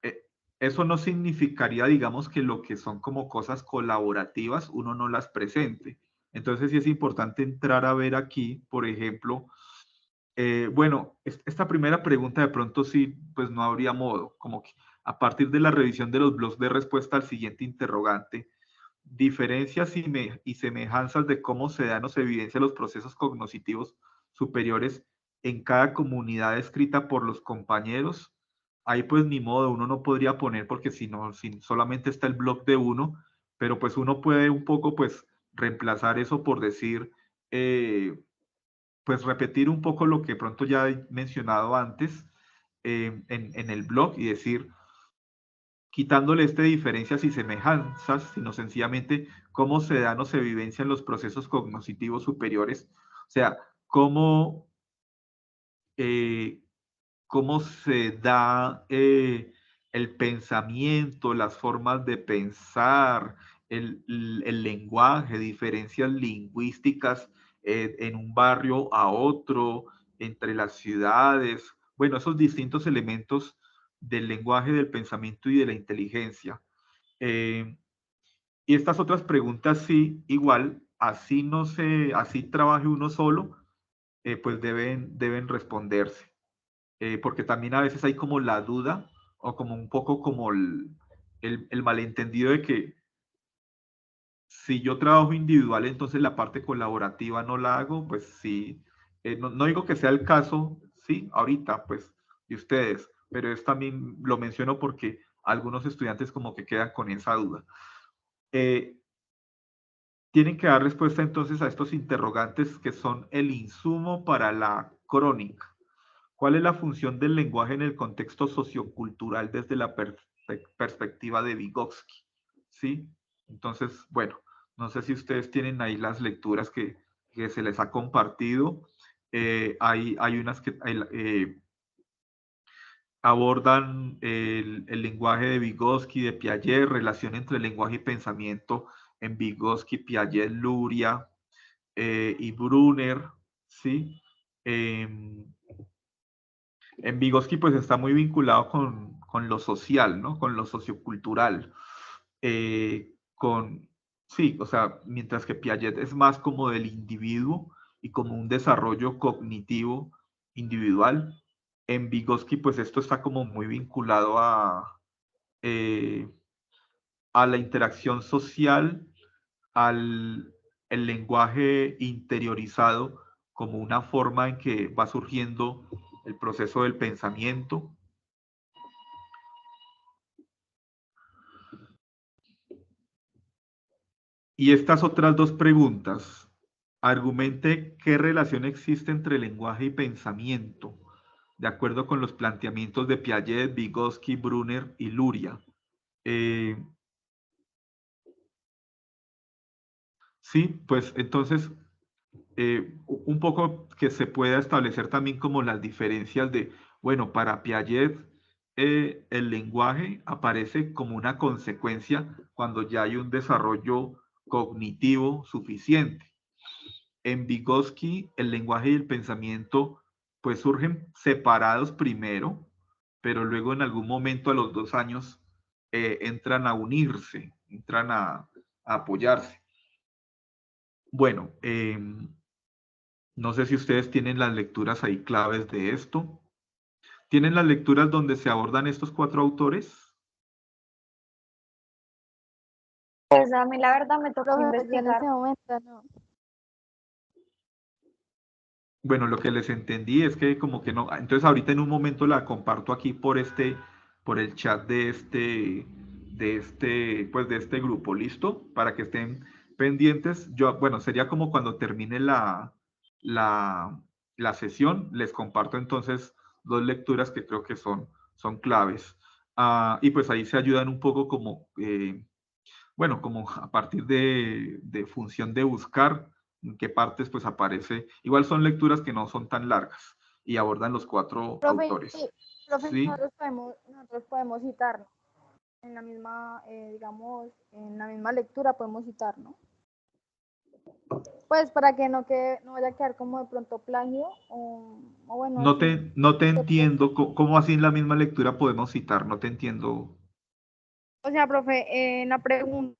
eh, eso no significaría, digamos, que lo que son como cosas colaborativas, uno no las presente. Entonces sí es importante entrar a ver aquí, por ejemplo, bueno, esta primera pregunta de pronto sí, pues no habría modo, como que a partir de la revisión de los blogs de respuesta al siguiente interrogante, diferencias y semejanzas de cómo se dan o se evidencian los procesos cognitivos superiores en cada comunidad escrita por los compañeros. Ahí pues ni modo, uno no podría poner porque si solamente está el blog de uno, pero pues uno puede un poco pues reemplazar eso por decir, pues repetir un poco lo que pronto ya he mencionado antes en el blog y decir, quitándole diferencias y semejanzas, sino sencillamente cómo se dan o se vivencian los procesos cognitivos superiores, o sea, eh, cómo se da el pensamiento, las formas de pensar, el lenguaje, diferencias lingüísticas en un barrio a otro, entre las ciudades, bueno, esos distintos elementos del lenguaje, del pensamiento y de la inteligencia. Eh, y estas otras preguntas, sí, igual, así no se, así trabaje uno solo, pues deben responderse. Porque también a veces hay como la duda o como un poco como el malentendido de que si yo trabajo individual, entonces la parte colaborativa no la hago, pues sí, no digo que sea el caso, sí, ahorita, pues, de ustedes, pero es también lo menciono porque algunos estudiantes como que quedan con esa duda. Eh, Tienen que dar respuesta entonces a estos interrogantes que son el insumo para la crónica. ¿Cuál es la función del lenguaje en el contexto sociocultural desde la perspectiva de Vygotsky? ¿Sí? Entonces, bueno, no sé si ustedes tienen ahí las lecturas que se les ha compartido. Hay unas que abordan el lenguaje de Vygotsky, de Piaget, relación entre el lenguaje y pensamiento en Vygotsky, Piaget, Luria y Brunner, ¿sí? En Vygotsky pues está muy vinculado con lo social, ¿no? Con lo sociocultural. Sí, o sea, mientras que Piaget es más como del individuo y como un desarrollo cognitivo individual, en Vygotsky pues esto está como muy vinculado eh, a la interacción social, al el lenguaje interiorizado como una forma en que va surgiendo el proceso del pensamiento. Y estas otras dos preguntas. Argumente qué relación existe entre lenguaje y pensamiento, de acuerdo con los planteamientos de Piaget, Vygotsky, Brunner y Luria. Sí, pues entonces, un poco que se pueda establecer también como las diferencias de, bueno, para Piaget, el lenguaje aparece como una consecuencia cuando ya hay un desarrollo cognitivo suficiente. En Vygotsky, el lenguaje y el pensamiento pues surgen separados primero, pero luego en algún momento a los 2 años entran a unirse, entran a apoyarse. Bueno, no sé si ustedes tienen las lecturas ahí claves de esto. ¿Tienen las lecturas donde se abordan estos 4 autores? Pues a mí la verdad me tocó Profe, yo en investigar. este momento no. Bueno, lo que les entendí es que como que no. Entonces ahorita en un momento la comparto aquí por el chat pues de este grupo, ¿listo? Para que estén pendientes. Yo, bueno, sería como cuando termine la, la sesión, les comparto entonces 2 lecturas que creo que son claves. Y pues ahí se ayudan un poco como, bueno, como a partir de función de buscar en qué partes pues aparece. Igual son lecturas que no son tan largas y abordan los 4 autores. Sí, profe, ¿Sí? nosotros podemos citar, ¿no? En la misma, digamos, en la misma lectura podemos citar, ¿no? Pues para que no vaya a quedar como de pronto plagio o bueno, No así. te, no te entiendo. ¿Cómo así en la misma lectura podemos citar? No te entiendo. O sea, profe, en la pregunta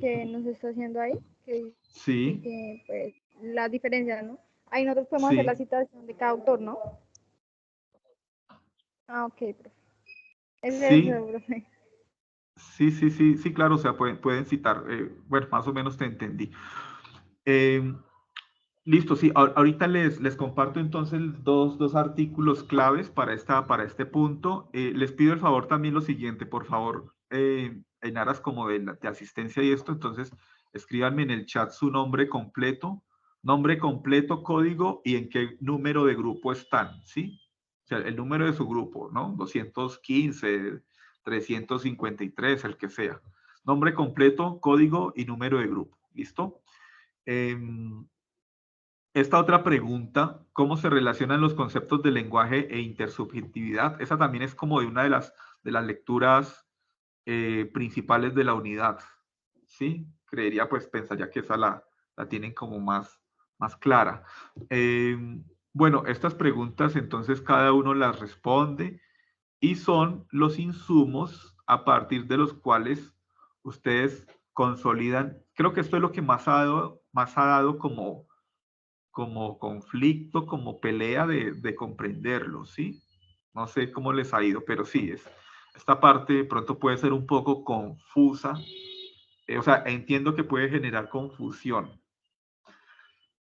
que nos está haciendo ahí, que dice Sí, que pues las diferencias, ¿no? Ahí nosotros podemos hacer la sí, citación de cada autor, ¿no? Ah, ok, profe. Es eso, sí, profe. sí, claro, o sea, pueden citar. Bueno, más o menos te entendí. Eh, Listo, sí. Ahorita les comparto entonces dos artículos claves para este punto. Les pido el favor también lo siguiente, por favor, en aras como de asistencia y esto, entonces escríbanme en el chat su nombre completo, código y en qué número de grupo están, ¿sí? O sea, el número de su grupo, ¿no? 215, 353, el que sea. Nombre completo, código y número de grupo, ¿listo? Esta otra pregunta, ¿cómo se relacionan los conceptos de lenguaje e intersubjetividad? Esa también es como de una de las lecturas principales de la unidad, ¿sí? Creería, pues, pensaría que esa la tienen como más clara. Bueno, estas preguntas, entonces, cada uno las responde y son los insumos a partir de los cuales ustedes consolidan. Creo que esto es lo que más ha dado como conflicto, como pelea de comprenderlo, ¿sí? No sé cómo les ha ido, pero sí, esta parte de pronto puede ser un poco confusa, o sea, entiendo que puede generar confusión.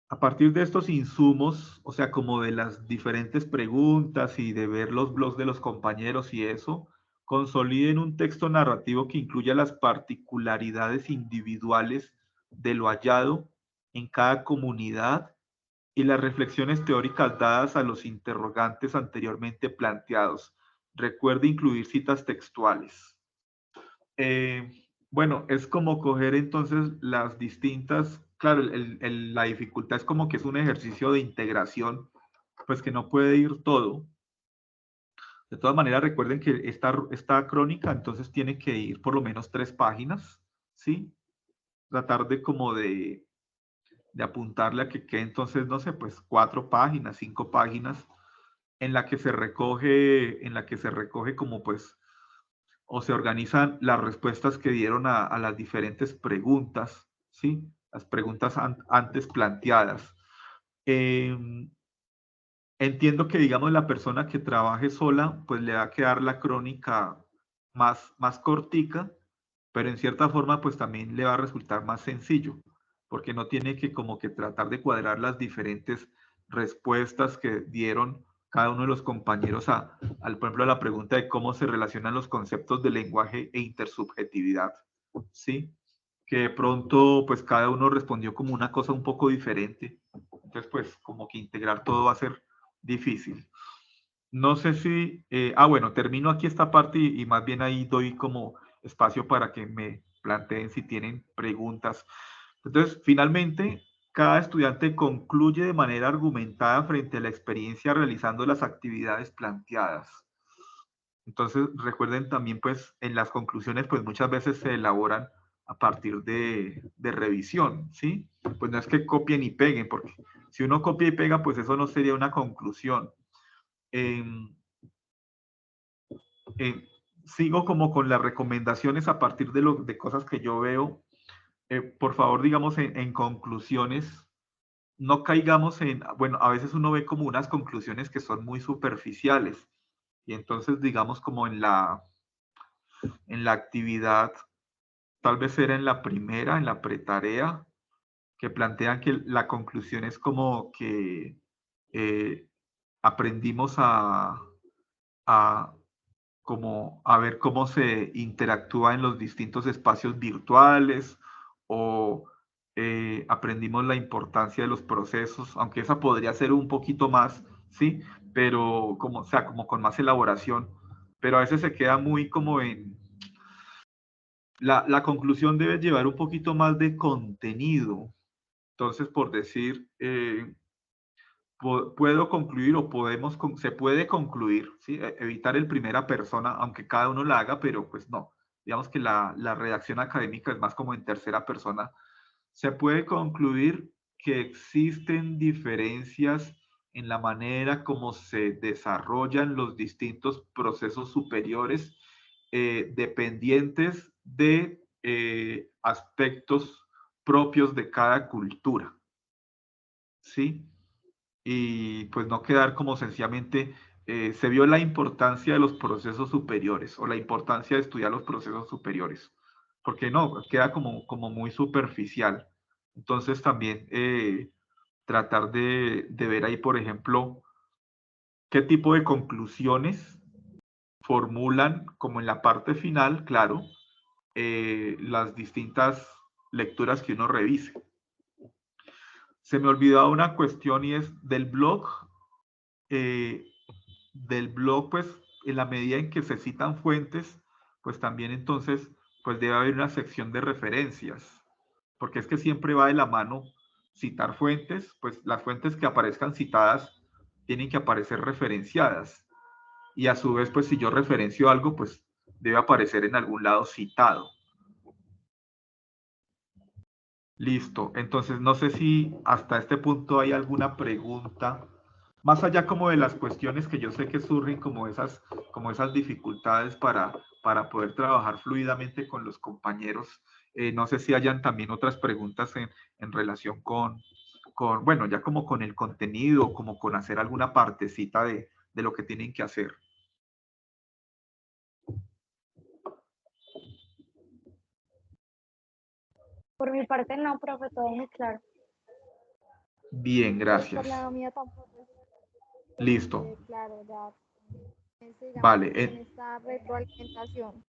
A partir de estos insumos, o sea, como de las diferentes preguntas y de ver los blogs de los compañeros y eso, consoliden un texto narrativo que incluya las particularidades individuales de lo hallado en cada comunidad y las reflexiones teóricas dadas a los interrogantes anteriormente planteados. Recuerde incluir citas textuales. Eh, bueno, es como coger entonces las distintas, claro, la dificultad es como que es un ejercicio de integración, pues que no puede ir todo. De todas maneras, recuerden que esta crónica entonces tiene que ir por lo menos 3 páginas, ¿sí? Tratar de como de apuntarle a que quede entonces, no sé, pues 4 páginas, 5 páginas, en la que se recoge como pues, o se organizan las respuestas que dieron a las diferentes preguntas, ¿sí? Las preguntas antes planteadas. Eh, Entiendo que, digamos, la persona que trabaje sola, pues le va a quedar la crónica más cortica, pero en cierta forma, pues también le va a resultar más sencillo, porque no tiene que como que tratar de cuadrar las diferentes respuestas que dieron cada uno de los compañeros por ejemplo, a la pregunta de cómo se relacionan los conceptos de lenguaje e intersubjetividad, ¿sí? que de pronto pues cada uno respondió como una cosa un poco diferente. Entonces pues como que integrar todo va a ser difícil. No sé si, bueno, termino aquí esta parte y más bien ahí doy como espacio para que me planteen si tienen preguntas. Entonces, finalmente, cada estudiante concluye de manera argumentada frente a la experiencia realizando las actividades planteadas. Entonces, recuerden también, pues, en las conclusiones, pues muchas veces se elaboran a partir de revisión, ¿sí? Pues no es que copien y peguen, porque si uno copia y pega, pues eso no sería una conclusión. Eh, Sigo como con las recomendaciones a partir de cosas que yo veo. Por favor, digamos, en conclusiones, no caigamos en, bueno, a veces uno ve como unas conclusiones que son muy superficiales y entonces, digamos, como en la actividad, tal vez era en la primera, en la pretarea, que plantean que la conclusión es como que aprendimos a como a ver cómo se interactúa en los distintos espacios virtuales o aprendimos la importancia de los procesos, aunque esa podría ser un poquito más, ¿sí? Pero como, o sea, como con más elaboración, pero a veces se queda muy como en... La conclusión debe llevar un poquito más de contenido. Entonces, por decir, puedo concluir o podemos, se puede concluir, ¿sí? Evitar el primera persona, aunque cada uno la haga, pero pues no. Digamos que la redacción académica es más como en tercera persona. Se puede concluir que existen diferencias en la manera como se desarrollan los distintos procesos superiores dependientes de aspectos propios de cada cultura, ¿sí? Y pues no quedar como sencillamente se vio la importancia de los procesos superiores o la importancia de estudiar los procesos superiores, porque no, queda como muy superficial. Entonces también tratar de ver ahí, por ejemplo, qué tipo de conclusiones formulan como en la parte final, claro, las distintas lecturas que uno revise. Se me olvidaba una cuestión y es eh, del blog, pues en la medida en que se citan fuentes, pues también entonces, pues debe haber una sección de referencias, porque es que siempre va de la mano citar fuentes, pues las fuentes que aparezcan citadas tienen que aparecer referenciadas, y a su vez, pues si yo referencio algo, pues debe aparecer en algún lado citado. Listo, entonces no sé si hasta este punto hay alguna pregunta, más allá como de las cuestiones que yo sé que surgen como esas dificultades para poder trabajar fluidamente con los compañeros. No sé si hayan también otras preguntas en relación bueno, ya como con el contenido, como con hacer alguna partecita de lo que tienen que hacer. Por mi parte no, profe, todo muy claro. Bien, Pues por gracias. la mía tampoco. Listo. Claro, ya, digamos, Vale. en esta retroalimentación.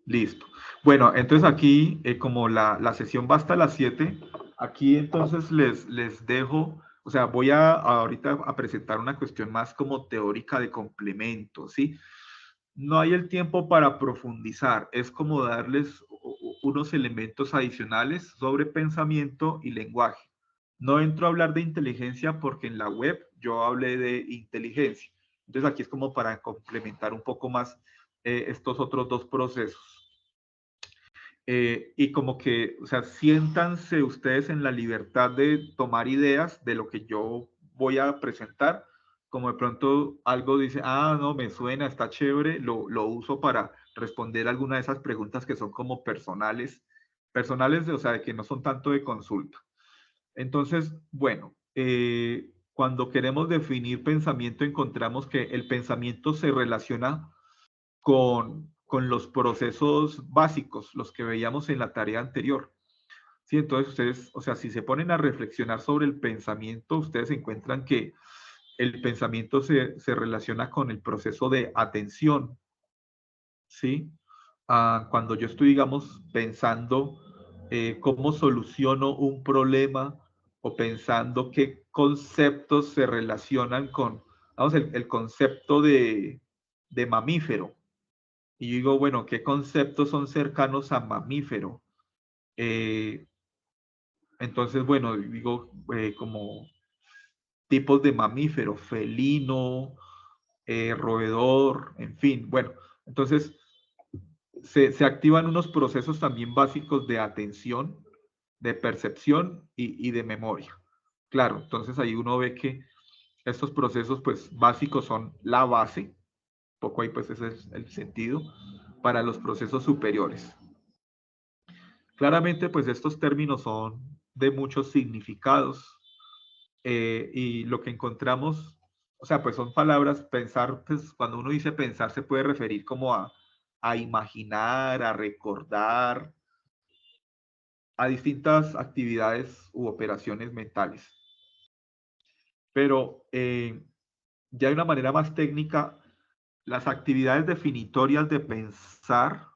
Listo. Bueno, entonces aquí, como la sesión va hasta las 7, aquí entonces les dejo, o sea, voy ahorita a presentar una cuestión más como teórica de complemento, ¿sí? No hay el tiempo para profundizar, es como darles unos elementos adicionales sobre pensamiento y lenguaje. No entro a hablar de inteligencia porque en la web yo hablé de inteligencia. Entonces aquí es como para complementar un poco más estos otros dos procesos. Y como que, o sea, siéntanse ustedes en la libertad de tomar ideas de lo que yo voy a presentar, como de pronto algo dice, no, me suena, está chévere, lo uso para responder alguna de esas preguntas que son como personales, o sea, de que no son tanto de consulta. Entonces, bueno, cuando queremos definir pensamiento, encontramos que el pensamiento se relaciona con los procesos básicos, los que veíamos en la tarea anterior. Sí, entonces ustedes, o sea, si se ponen a reflexionar sobre el pensamiento, ustedes encuentran que el pensamiento se relaciona con el proceso de atención, ¿sí? cuando yo estoy, digamos, pensando cómo soluciono un problema o pensando qué conceptos se relacionan con, vamos, el concepto de mamífero. Y yo digo, bueno, ¿qué conceptos son cercanos a mamífero? Eh, entonces, bueno, digo, como tipos de mamífero, felino, roedor, en fin. Bueno, entonces se activan unos procesos también básicos de atención, de percepción y de memoria. Claro, entonces ahí uno ve que estos procesos pues básicos son la base, poco ahí pues ese es el sentido, para los procesos superiores. Claramente pues estos términos son de muchos significados y lo que encontramos, o sea, pues son palabras, pensar, pues cuando uno dice pensar se puede referir como a imaginar, a recordar, a distintas actividades u operaciones mentales. Pero ya de una manera más técnica, las actividades definitorias de pensar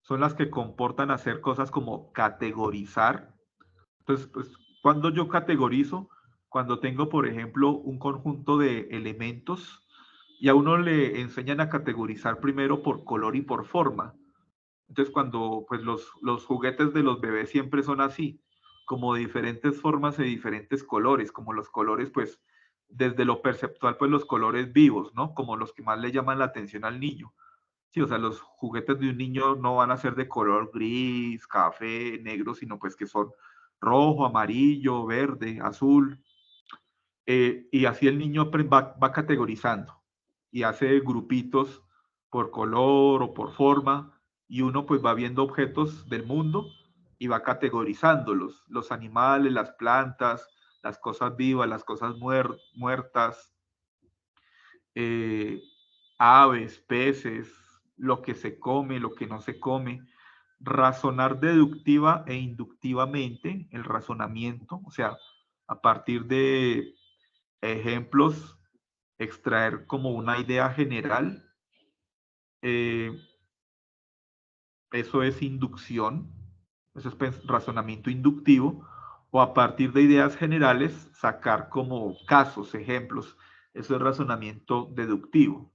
son las que comportan hacer cosas como categorizar. Entonces, pues, cuando yo categorizo, cuando tengo, por ejemplo, un conjunto de elementos y a uno le enseñan a categorizar primero por color y por forma. Entonces, cuando pues los juguetes de los bebés siempre son así, como de diferentes formas y diferentes colores, como los colores, pues, desde lo perceptual, pues los colores vivos, ¿no? Como los que más le llaman la atención al niño. Sí, o sea, los juguetes de un niño no van a ser de color gris, café, negro, sino pues que son rojo, amarillo, verde, azul. Y así el niño va categorizando y hace grupitos por color o por forma y uno pues va viendo objetos del mundo y va categorizándolos, los animales, las plantas, las cosas vivas, las cosas muertas, eh, aves, peces, lo que se come, lo que no se come. Razonar deductiva e inductivamente, el razonamiento, o sea, a partir de ejemplos, extraer como una idea general. eh, Eso es inducción, eso es razonamiento inductivo, o a partir de ideas generales sacar como casos, ejemplos, eso es razonamiento deductivo.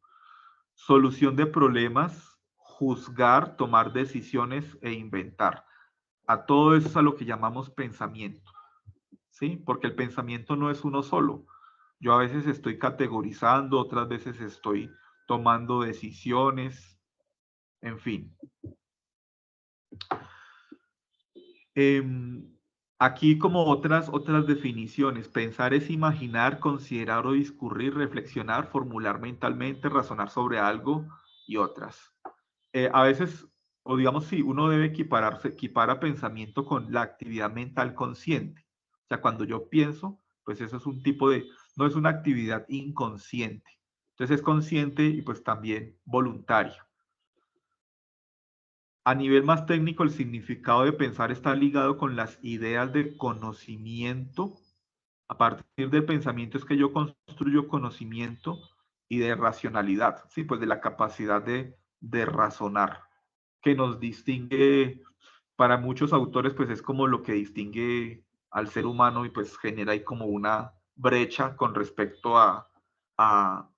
Solución de problemas, juzgar, tomar decisiones e inventar. A todo eso es a lo que llamamos pensamiento, ¿sí? Porque el pensamiento no es uno solo. Yo a veces estoy categorizando, otras veces estoy tomando decisiones, en fin. Aquí como otras definiciones, pensar es imaginar, considerar o discurrir, reflexionar, formular mentalmente, razonar sobre algo y otras. A veces, o digamos, sí, uno debe equipara pensamiento con la actividad mental consciente. O sea, cuando yo pienso, pues eso es un tipo de, no es una actividad inconsciente. Entonces es consciente y pues también voluntaria. A nivel más técnico, el significado de pensar está ligado con las ideas de conocimiento. A partir del pensamiento es que yo construyo conocimiento y de racionalidad, sí, pues de la capacidad de razonar, que nos distingue, para muchos autores, pues es como lo que distingue al ser humano y pues genera ahí como una brecha con respecto a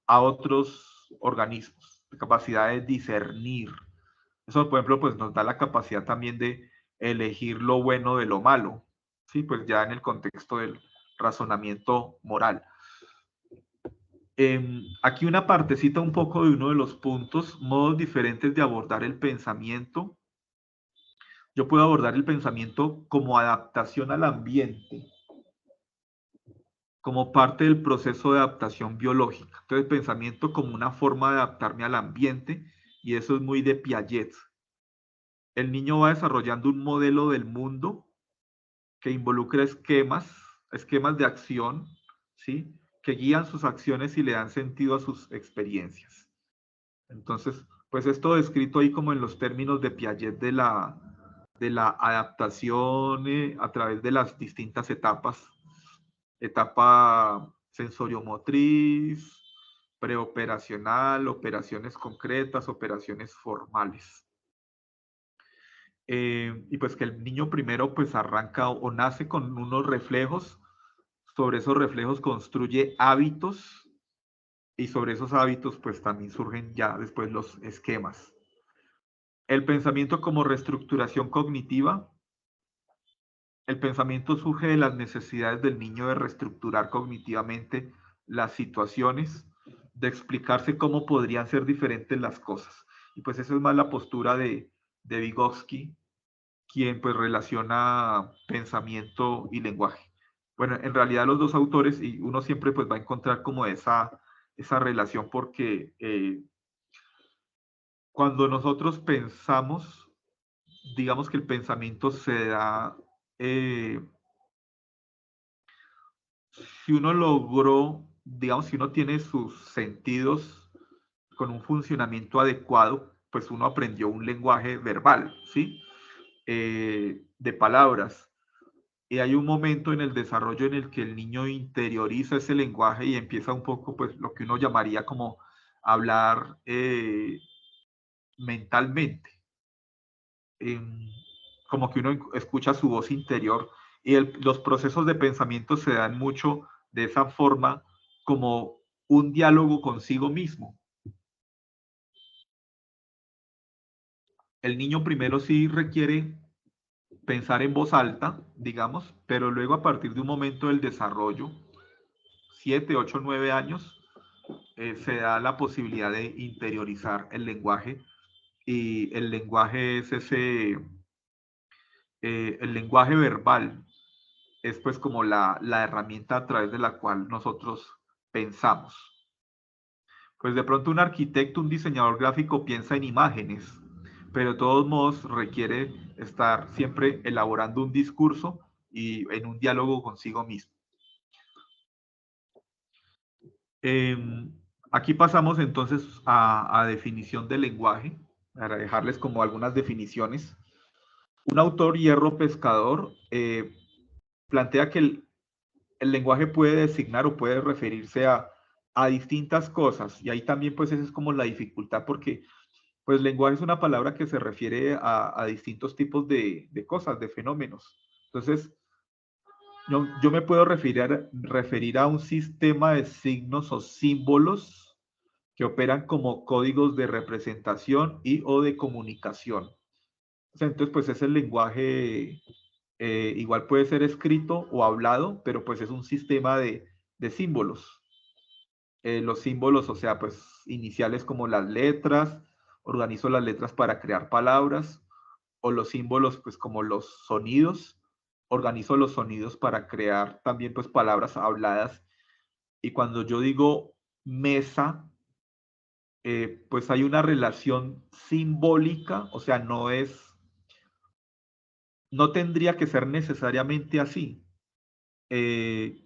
otros organismos, la capacidad de discernir. Eso, por ejemplo, pues nos da la capacidad también de elegir lo bueno de lo malo, ¿sí? Pues ya en el contexto del razonamiento moral. Aquí una partecita un poco de uno de los puntos, modos diferentes de abordar el pensamiento. Yo puedo abordar el pensamiento como adaptación al ambiente, como parte del proceso de adaptación biológica. Entonces, pensamiento como una forma de adaptarme al ambiente, y eso es muy de Piaget. El niño va desarrollando un modelo del mundo que involucra esquemas de acción, ¿sí? Que guían sus acciones y le dan sentido a sus experiencias. Entonces, pues esto descrito ahí como en los términos de Piaget de la adaptación a través de las distintas etapas. Etapa sensoriomotriz, preoperacional, operaciones concretas, operaciones formales. y pues que el niño primero pues arranca o nace con unos reflejos, sobre esos reflejos construye hábitos y sobre esos hábitos pues también surgen ya después los esquemas. El pensamiento como reestructuración cognitiva. El pensamiento surge de las necesidades del niño de reestructurar cognitivamente las situaciones, de explicarse cómo podrían ser diferentes las cosas. Y pues esa es más la postura de Vygotsky, quien pues relaciona pensamiento y lenguaje. Bueno, en realidad los dos autores, y uno siempre pues va a encontrar como esa relación porque cuando nosotros pensamos, digamos que el pensamiento se da, si uno logró, digamos, si uno tiene sus sentidos con un funcionamiento adecuado, pues uno aprendió un lenguaje verbal, ¿sí? De palabras. Y hay un momento en el desarrollo en el que el niño interioriza ese lenguaje y empieza un poco, pues, lo que uno llamaría como hablar mentalmente. Como que uno escucha su voz interior y los procesos de pensamiento se dan mucho de esa forma como un diálogo consigo mismo. El niño primero sí requiere pensar en voz alta, digamos, pero luego a partir de un momento del desarrollo, 7, 8, 9 años, se da la posibilidad de interiorizar el lenguaje y el lenguaje es el lenguaje verbal es pues como la herramienta a través de la cual nosotros pensamos. Pues de pronto un arquitecto, un diseñador gráfico piensa en imágenes, pero de todos modos requiere estar siempre elaborando un discurso y en un diálogo consigo mismo. Aquí pasamos entonces a definición del lenguaje, para dejarles como algunas definiciones. Un autor, Hierro Pescador, plantea que el lenguaje puede designar o puede referirse a distintas cosas y ahí también pues esa es como la dificultad porque pues lenguaje es una palabra que se refiere a distintos tipos de cosas, de fenómenos. Entonces, yo me puedo referir a un sistema de signos o símbolos que operan como códigos de representación y o de comunicación. O sea, entonces, pues es el lenguaje, igual puede ser escrito o hablado, pero pues es un sistema de símbolos. Los símbolos, o sea, pues iniciales como las letras, organizo las letras para crear palabras, o los símbolos, pues como los sonidos, organizo los sonidos para crear también pues palabras habladas. Y cuando yo digo mesa, pues hay una relación simbólica, o sea, no tendría que ser necesariamente así, que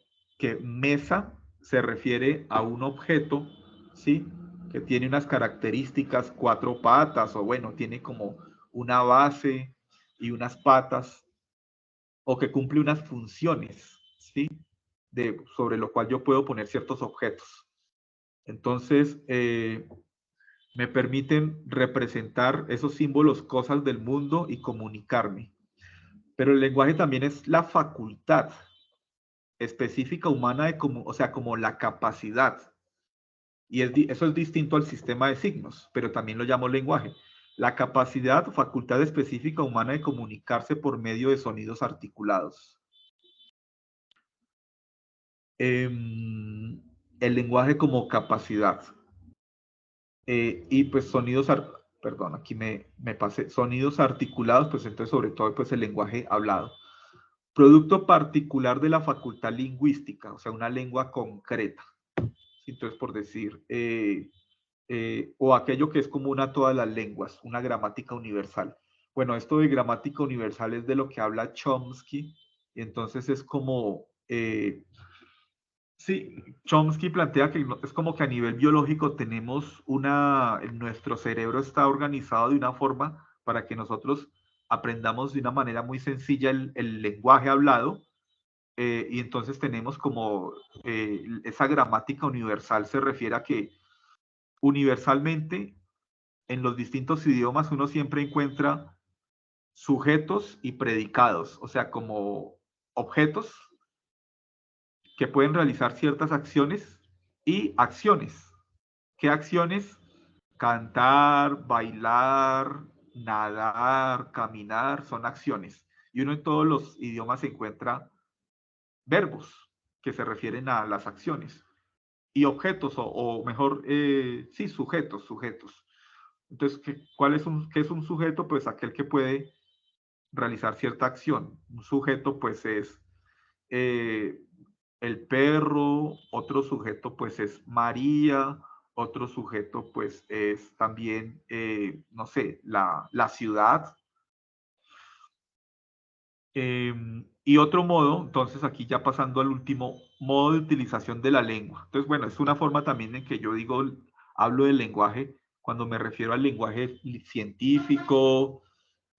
mesa se refiere a un objeto, ¿sí? Que tiene unas características, 4 patas, o bueno, tiene como una base y unas patas, o que cumple unas funciones, ¿sí? Sobre lo cual yo puedo poner ciertos objetos. Entonces, me permiten representar esos símbolos, cosas del mundo y comunicarme. Pero el lenguaje también es la facultad específica humana, o sea, como la capacidad. Y eso es distinto al sistema de signos, pero también lo llamo lenguaje. La capacidad, facultad específica humana de comunicarse por medio de sonidos articulados. El lenguaje como capacidad. Y pues sonidos, perdón, aquí me pasé, sonidos articulados, pues entonces sobre todo pues el lenguaje hablado. Producto particular de la facultad lingüística, o sea, una lengua concreta. Entonces, por decir, o aquello que es común a todas las lenguas, una gramática universal. Bueno, esto de gramática universal es de lo que habla Chomsky, y entonces es como, sí, Chomsky plantea que es como que a nivel biológico tenemos nuestro cerebro está organizado de una forma para que nosotros aprendamos de una manera muy sencilla el lenguaje hablado, y entonces tenemos como esa gramática universal se refiere a que universalmente en los distintos idiomas uno siempre encuentra sujetos y predicados, o sea, como objetos que pueden realizar ciertas acciones y acciones. ¿Qué acciones? Cantar, bailar, nadar, caminar, son acciones. Y uno en todos los idiomas encuentra verbos que se refieren a las acciones. Y objetos, o mejor, sí, sujetos. Entonces, ¿qué es un sujeto? Pues aquel que puede realizar cierta acción. Un sujeto, pues, es el perro, otro sujeto, pues, es María, otro sujeto, pues, es también, no sé, la ciudad. Y otro modo, entonces aquí ya pasando al último, modo de utilización de la lengua. Entonces, bueno, es una forma también en que yo digo, hablo del lenguaje cuando me refiero al lenguaje científico,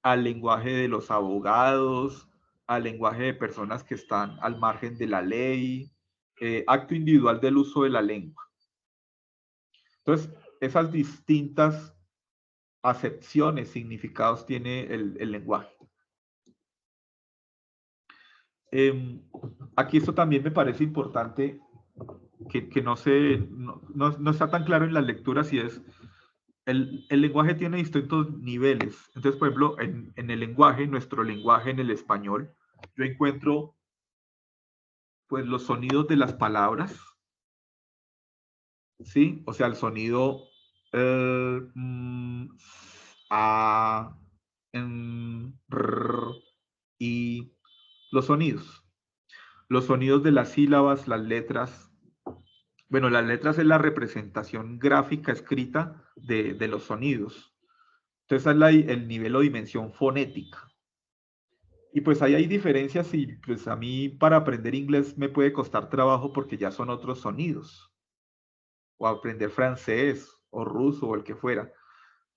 al lenguaje de los abogados, al lenguaje de personas que están al margen de la ley, acto individual del uso de la lengua. Entonces, esas distintas acepciones, significados tiene el lenguaje. Aquí esto también me parece importante que no está tan claro en las lecturas y es el lenguaje tiene distintos niveles. Entonces, por ejemplo, en el lenguaje, nuestro lenguaje en el español, yo encuentro pues los sonidos de las palabras, ¿sí? O sea, el sonido a, y los sonidos. Los sonidos de las sílabas, las letras. Bueno, las letras es la representación gráfica escrita de los sonidos. Entonces, es el nivel o dimensión fonética. Y pues ahí hay diferencias y pues a mí para aprender inglés me puede costar trabajo porque ya son otros sonidos. O aprender francés o ruso o el que fuera.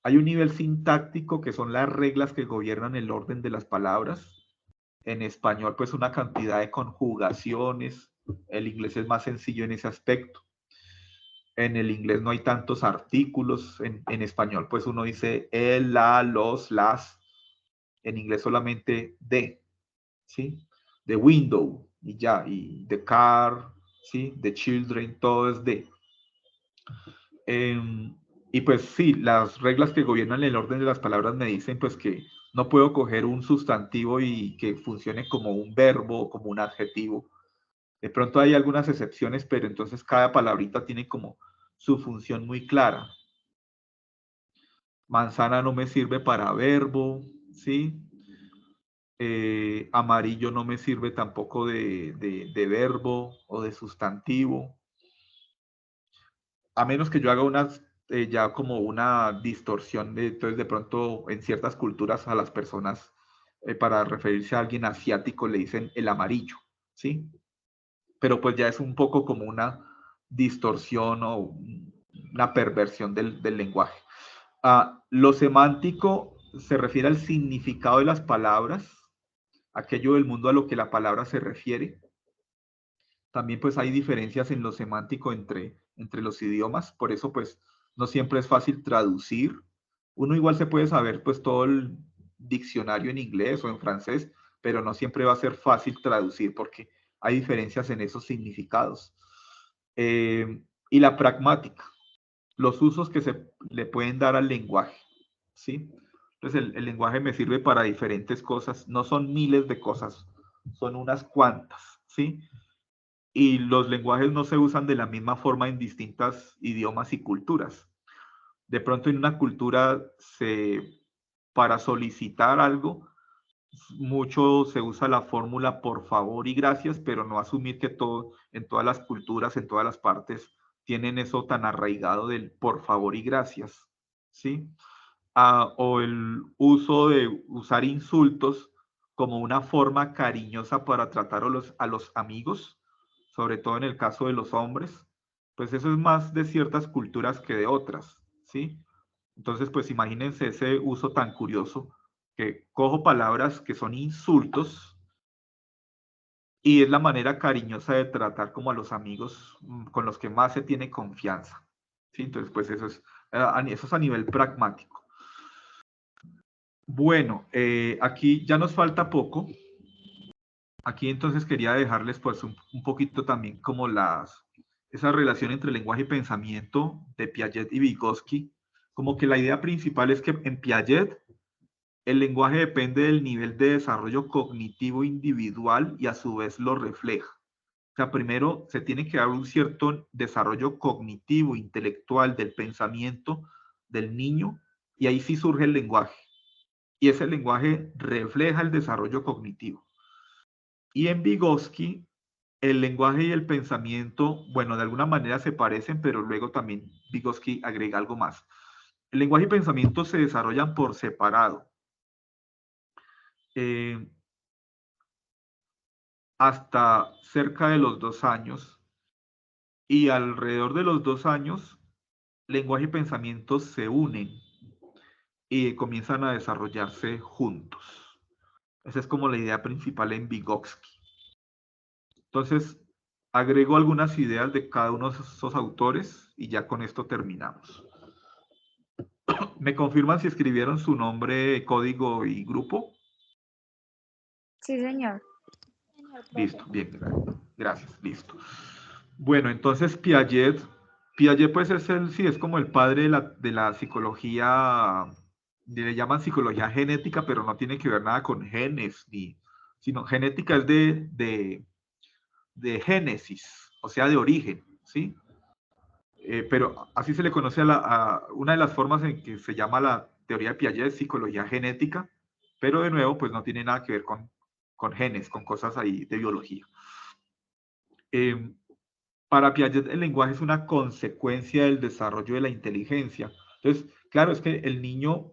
Hay un nivel sintáctico que son las reglas que gobiernan el orden de las palabras. En español pues una cantidad de conjugaciones. El inglés es más sencillo en ese aspecto. En el inglés no hay tantos artículos. En español pues uno dice el, la, los, las. En inglés solamente de. ¿Sí? The window, y ya, y the car, ¿sí? The children, todo es de. Y pues sí, las reglas que gobiernan el orden de las palabras me dicen pues que no puedo coger un sustantivo y que funcione como un verbo o como un adjetivo. De pronto hay algunas excepciones, pero entonces cada palabrita tiene como su función muy clara. Manzana no me sirve para verbo, ¿sí? Amarillo no me sirve tampoco de verbo o de sustantivo, a menos que yo haga ya como una distorsión entonces de pronto en ciertas culturas a las personas para referirse a alguien asiático le dicen el amarillo, ¿sí? Pero pues ya es un poco como una distorsión o una perversión del lenguaje. Lo semántico se refiere al significado de las palabras, aquello del mundo a lo que la palabra se refiere. También pues hay diferencias en lo semántico entre los idiomas, por eso pues no siempre es fácil traducir. Uno igual se puede saber pues todo el diccionario en inglés o en francés, pero no siempre va a ser fácil traducir porque hay diferencias en esos significados. Y la pragmática, los usos que se le pueden dar al lenguaje, ¿sí? Entonces el lenguaje me sirve para diferentes cosas, no son miles de cosas, son unas cuantas, ¿sí? Y los lenguajes no se usan de la misma forma en distintos idiomas y culturas. De pronto en una cultura para solicitar algo, mucho se usa la fórmula por favor y gracias, pero no asumir que en todas las culturas, en todas las partes, tienen eso tan arraigado del por favor y gracias, ¿sí? O el uso de usar insultos como una forma cariñosa para tratar a los amigos, sobre todo en el caso de los hombres, pues eso es más de ciertas culturas que de otras, ¿sí? Entonces, pues imagínense ese uso tan curioso que cojo palabras que son insultos y es la manera cariñosa de tratar como a los amigos con los que más se tiene confianza, ¿sí? Entonces, pues eso es a nivel pragmático. Bueno, aquí ya nos falta poco. Aquí entonces quería dejarles pues un poquito también como esa relación entre lenguaje y pensamiento de Piaget y Vygotsky. Como que la idea principal es que en Piaget el lenguaje depende del nivel de desarrollo cognitivo individual y a su vez lo refleja. O sea, primero se tiene que dar un cierto desarrollo cognitivo, intelectual del pensamiento del niño y ahí sí surge el lenguaje. Y ese lenguaje refleja el desarrollo cognitivo. Y en Vygotsky, el lenguaje y el pensamiento, bueno, de alguna manera se parecen, pero luego también Vygotsky agrega algo más. El lenguaje y pensamiento se desarrollan por separado. Eh, hasta cerca de los 2 años y alrededor de los 2 años, lenguaje y pensamiento se unen y comienzan a desarrollarse juntos. Esa es como la idea principal en Vygotsky. Entonces, agrego algunas ideas de cada uno de esos autores y ya con esto terminamos. ¿Me confirman si escribieron su nombre, código y grupo? Sí, señor. Señor profe. Listo, bien, gracias, listo. Bueno, entonces Piaget pues sí, es como el padre de la psicología, le llaman psicología genética, pero no tiene que ver nada con genes, sino genética es de génesis, o sea, de origen, ¿sí? Pero así se le conoce a una de las formas en que se llama la teoría de Piaget, psicología genética, pero de nuevo, pues no tiene nada que ver con genes, con cosas ahí de biología. Eh, para Piaget el lenguaje es una consecuencia del desarrollo de la inteligencia. Entonces, claro, es que el niño,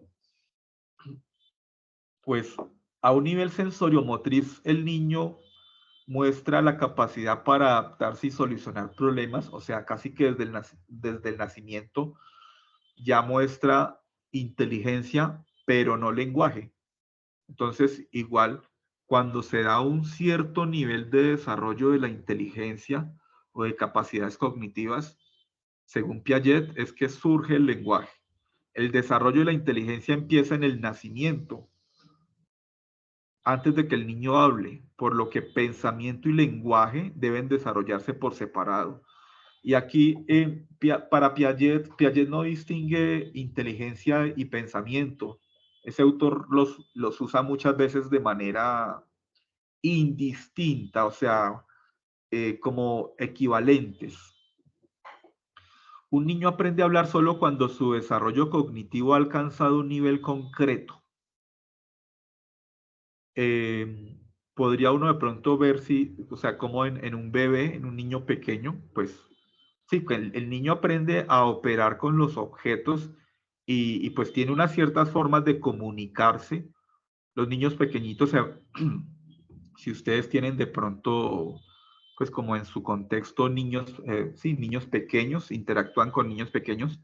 pues a un nivel sensorio-motriz, el niño muestra la capacidad para adaptarse y solucionar problemas, o sea, casi que desde el nacimiento ya muestra inteligencia, pero no lenguaje. Entonces, igual, cuando se da un cierto nivel de desarrollo de la inteligencia o de capacidades cognitivas, según Piaget, es que surge el lenguaje. El desarrollo de la inteligencia empieza en el nacimiento, antes de que el niño hable, por lo que pensamiento y lenguaje deben desarrollarse por separado. Y aquí, para Piaget no distingue inteligencia y pensamiento. Ese autor los usa muchas veces de manera indistinta, o sea, como equivalentes. Un niño aprende a hablar solo cuando su desarrollo cognitivo ha alcanzado un nivel concreto. Eh, Podría uno de pronto ver si, o sea, como en un bebé, en un niño pequeño, pues sí, que el niño aprende a operar con los objetos y pues tiene unas ciertas formas de comunicarse. Los niños pequeñitos, o sea, si ustedes tienen de pronto, pues como en su contexto, niños, sí, niños pequeños, interactúan con niños pequeños,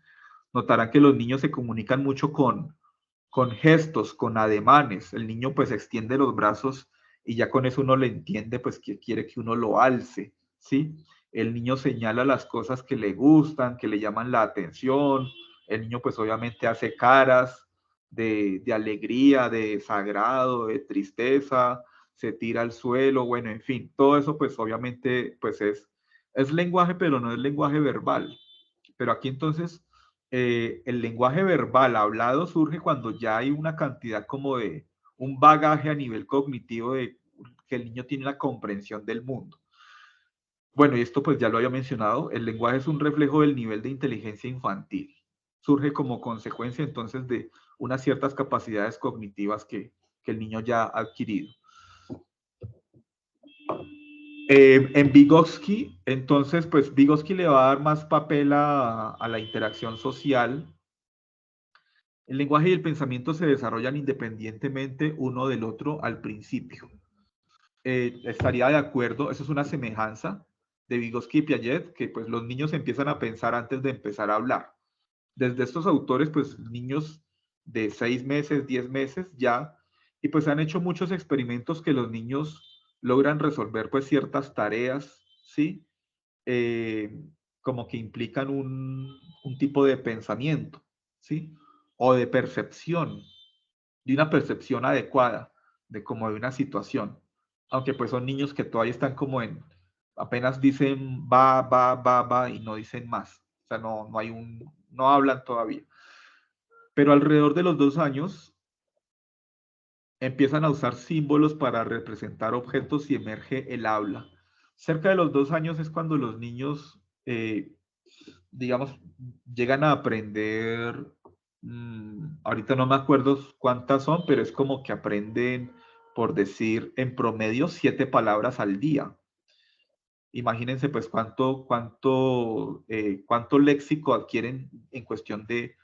notarán que los niños se comunican mucho con gestos, con ademanes. El niño pues extiende los brazos y ya con eso uno le entiende pues que quiere que uno lo alce, ¿sí? El niño señala las cosas que le gustan, que le llaman la atención. El niño pues obviamente hace caras de alegría, de desagrado, de tristeza, se tira al suelo, bueno, en fin, todo eso pues obviamente pues es lenguaje, pero no es lenguaje verbal. Pero aquí entonces el lenguaje verbal hablado surge cuando ya hay una cantidad como de un bagaje a nivel cognitivo de que el niño tiene la comprensión del mundo. Bueno, y esto pues ya lo había mencionado, el lenguaje es un reflejo del nivel de inteligencia infantil. Surge como consecuencia entonces de unas ciertas capacidades cognitivas que el niño ya ha adquirido. En Vygotsky, entonces, pues Vygotsky le va a dar más papel a la interacción social. El lenguaje y el pensamiento se desarrollan independientemente uno del otro al principio. Estaría de acuerdo, eso es una semejanza de Vygotsky y Piaget, que pues los niños empiezan a pensar antes de empezar a hablar. Desde estos autores, pues niños de 6 meses, 10 meses ya, y pues han hecho muchos experimentos que los niños logran resolver pues ciertas tareas, ¿sí? Eh, como que implican un tipo de pensamiento, ¿sí? O de percepción. de una percepción adecuada de como de una situación. Aunque pues son niños que todavía están como en, apenas dicen va y no dicen más. O sea, no hay no hablan todavía. Pero alrededor de los 2 años empiezan a usar símbolos para representar objetos y emerge el habla. Cerca de los 2 años es cuando los niños, digamos, llegan a aprender, ahorita no me acuerdo cuántas son, pero es como que aprenden, por decir, en promedio 7 palabras al día. Imagínense pues cuánto léxico adquieren en cuestión de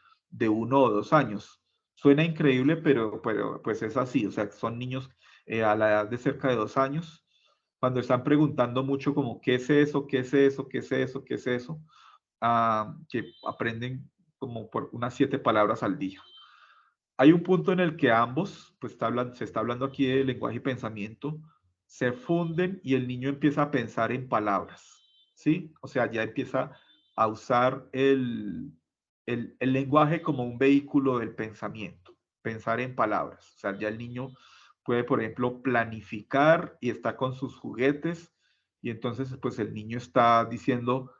1 o 2 años. Suena increíble, pero pues es así. O sea, son niños a la edad de cerca de 2 años, cuando están preguntando mucho como, ¿qué es eso? ¿Qué es eso? ¿Qué es eso? ¿Qué es eso? Que aprenden como por unas 7 palabras al día. Hay un punto en el que ambos, pues se está hablando aquí de lenguaje y pensamiento, se funden y el niño empieza a pensar en palabras, ¿sí? O sea, ya empieza a usar el lenguaje como un vehículo del pensamiento, pensar en palabras. O sea, ya el niño puede, por ejemplo, planificar y está con sus juguetes y entonces, pues el niño está diciendo,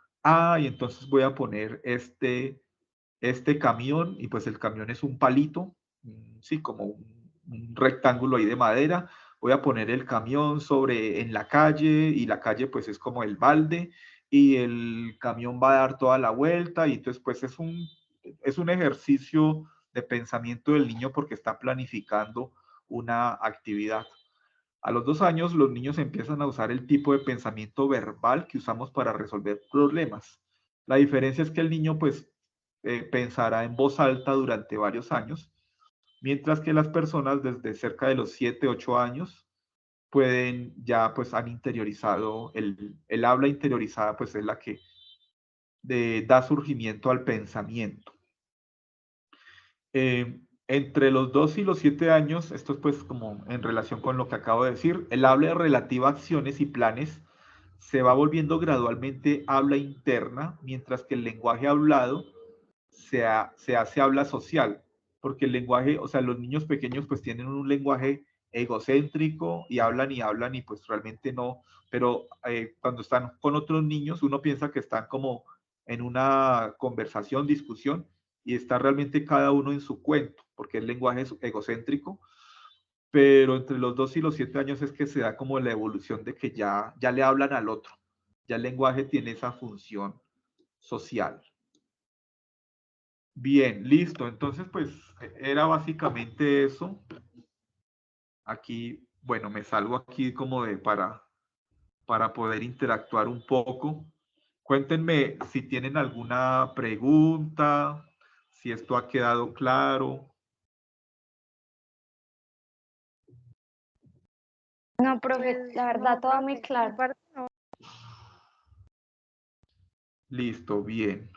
y entonces voy a poner este camión y pues el camión es un palito, sí, como un rectángulo ahí de madera. Voy a poner el camión en la calle y la calle pues es como el balde y el camión va a dar toda la vuelta y entonces pues es un ejercicio de pensamiento del niño porque está planificando una actividad. A los 2 años los niños empiezan a usar el tipo de pensamiento verbal que usamos para resolver problemas. La diferencia es que el niño pues pensará en voz alta durante varios años, mientras que las personas desde cerca de los 7, 8 años pueden ya pues han interiorizado, el habla interiorizada pues es la que da surgimiento al pensamiento. Entre los 2 y los 7 años, esto es pues como en relación con lo que acabo de decir, el habla relativa a acciones y planes se va volviendo gradualmente habla interna, mientras que el lenguaje hablado se hace habla social, porque el lenguaje, o sea, los niños pequeños pues tienen un lenguaje egocéntrico y hablan y pues realmente no, pero cuando están con otros niños uno piensa que están como en una conversación, discusión, y está realmente cada uno en su cuento, porque el lenguaje es egocéntrico, pero entre los 2 y los 7 años es que se da como la evolución de que ya le hablan al otro, ya el lenguaje tiene esa función social. Bien, listo. Entonces, pues era básicamente eso. Aquí, bueno, me salgo aquí como para poder interactuar un poco. Cuéntenme si tienen alguna pregunta, si esto ha quedado claro. No, profe, la verdad, todo muy claro. Listo, bien.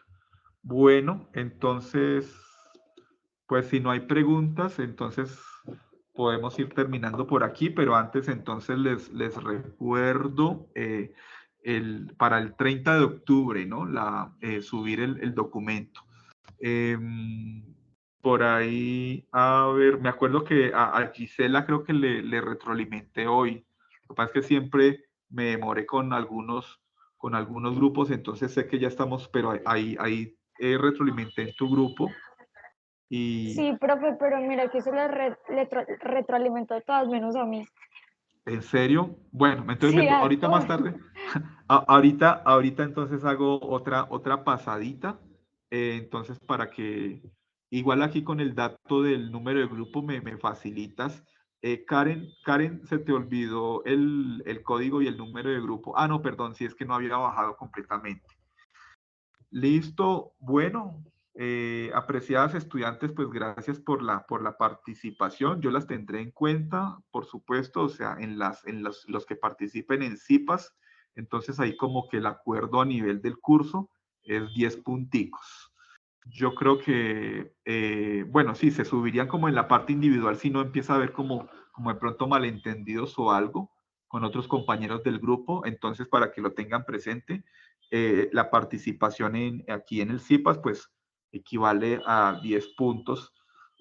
Bueno, entonces, pues si no hay preguntas, entonces podemos ir terminando por aquí, pero antes entonces les recuerdo para el 30 de octubre, ¿no? Subir el documento. Por ahí, a ver, me acuerdo que a Gisela creo que le retroalimenté hoy. Lo que pasa es que siempre me demoré con algunos grupos, entonces sé que ya estamos, pero ahí retroalimenté en tu grupo. Sí, profe, pero mira que se le retroalimentó a todas menos a mí. ¿En serio? Bueno, entonces Sí, a ahorita más todas. tarde, ahorita entonces hago otra pasadita, entonces para que, igual aquí con el dato del número de grupo me facilitas. Karen, se te olvidó el código y el número de grupo. No, perdón, si es que no había bajado completamente. Listo, bueno, apreciadas estudiantes, pues gracias por la participación. Yo las tendré en cuenta, por supuesto, o sea, los que participen en CIPAS. Entonces ahí como que el acuerdo a nivel del curso es 10 punticos. Yo creo que, bueno, sí, se subirían como en la parte individual si no empieza a haber como de pronto malentendidos o algo con otros compañeros del grupo. Entonces, para que lo tengan presente, la participación aquí en el CIPAS, pues equivale a 10 puntos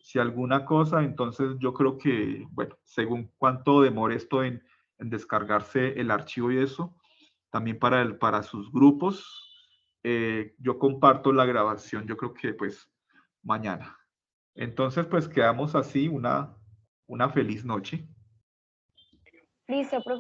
Si alguna cosa, entonces yo creo que, bueno, según cuánto demore esto en descargarse el archivo y eso, también para sus grupos, yo comparto la grabación, yo creo que pues mañana. Entonces pues quedamos así, una feliz noche. Listo, profe.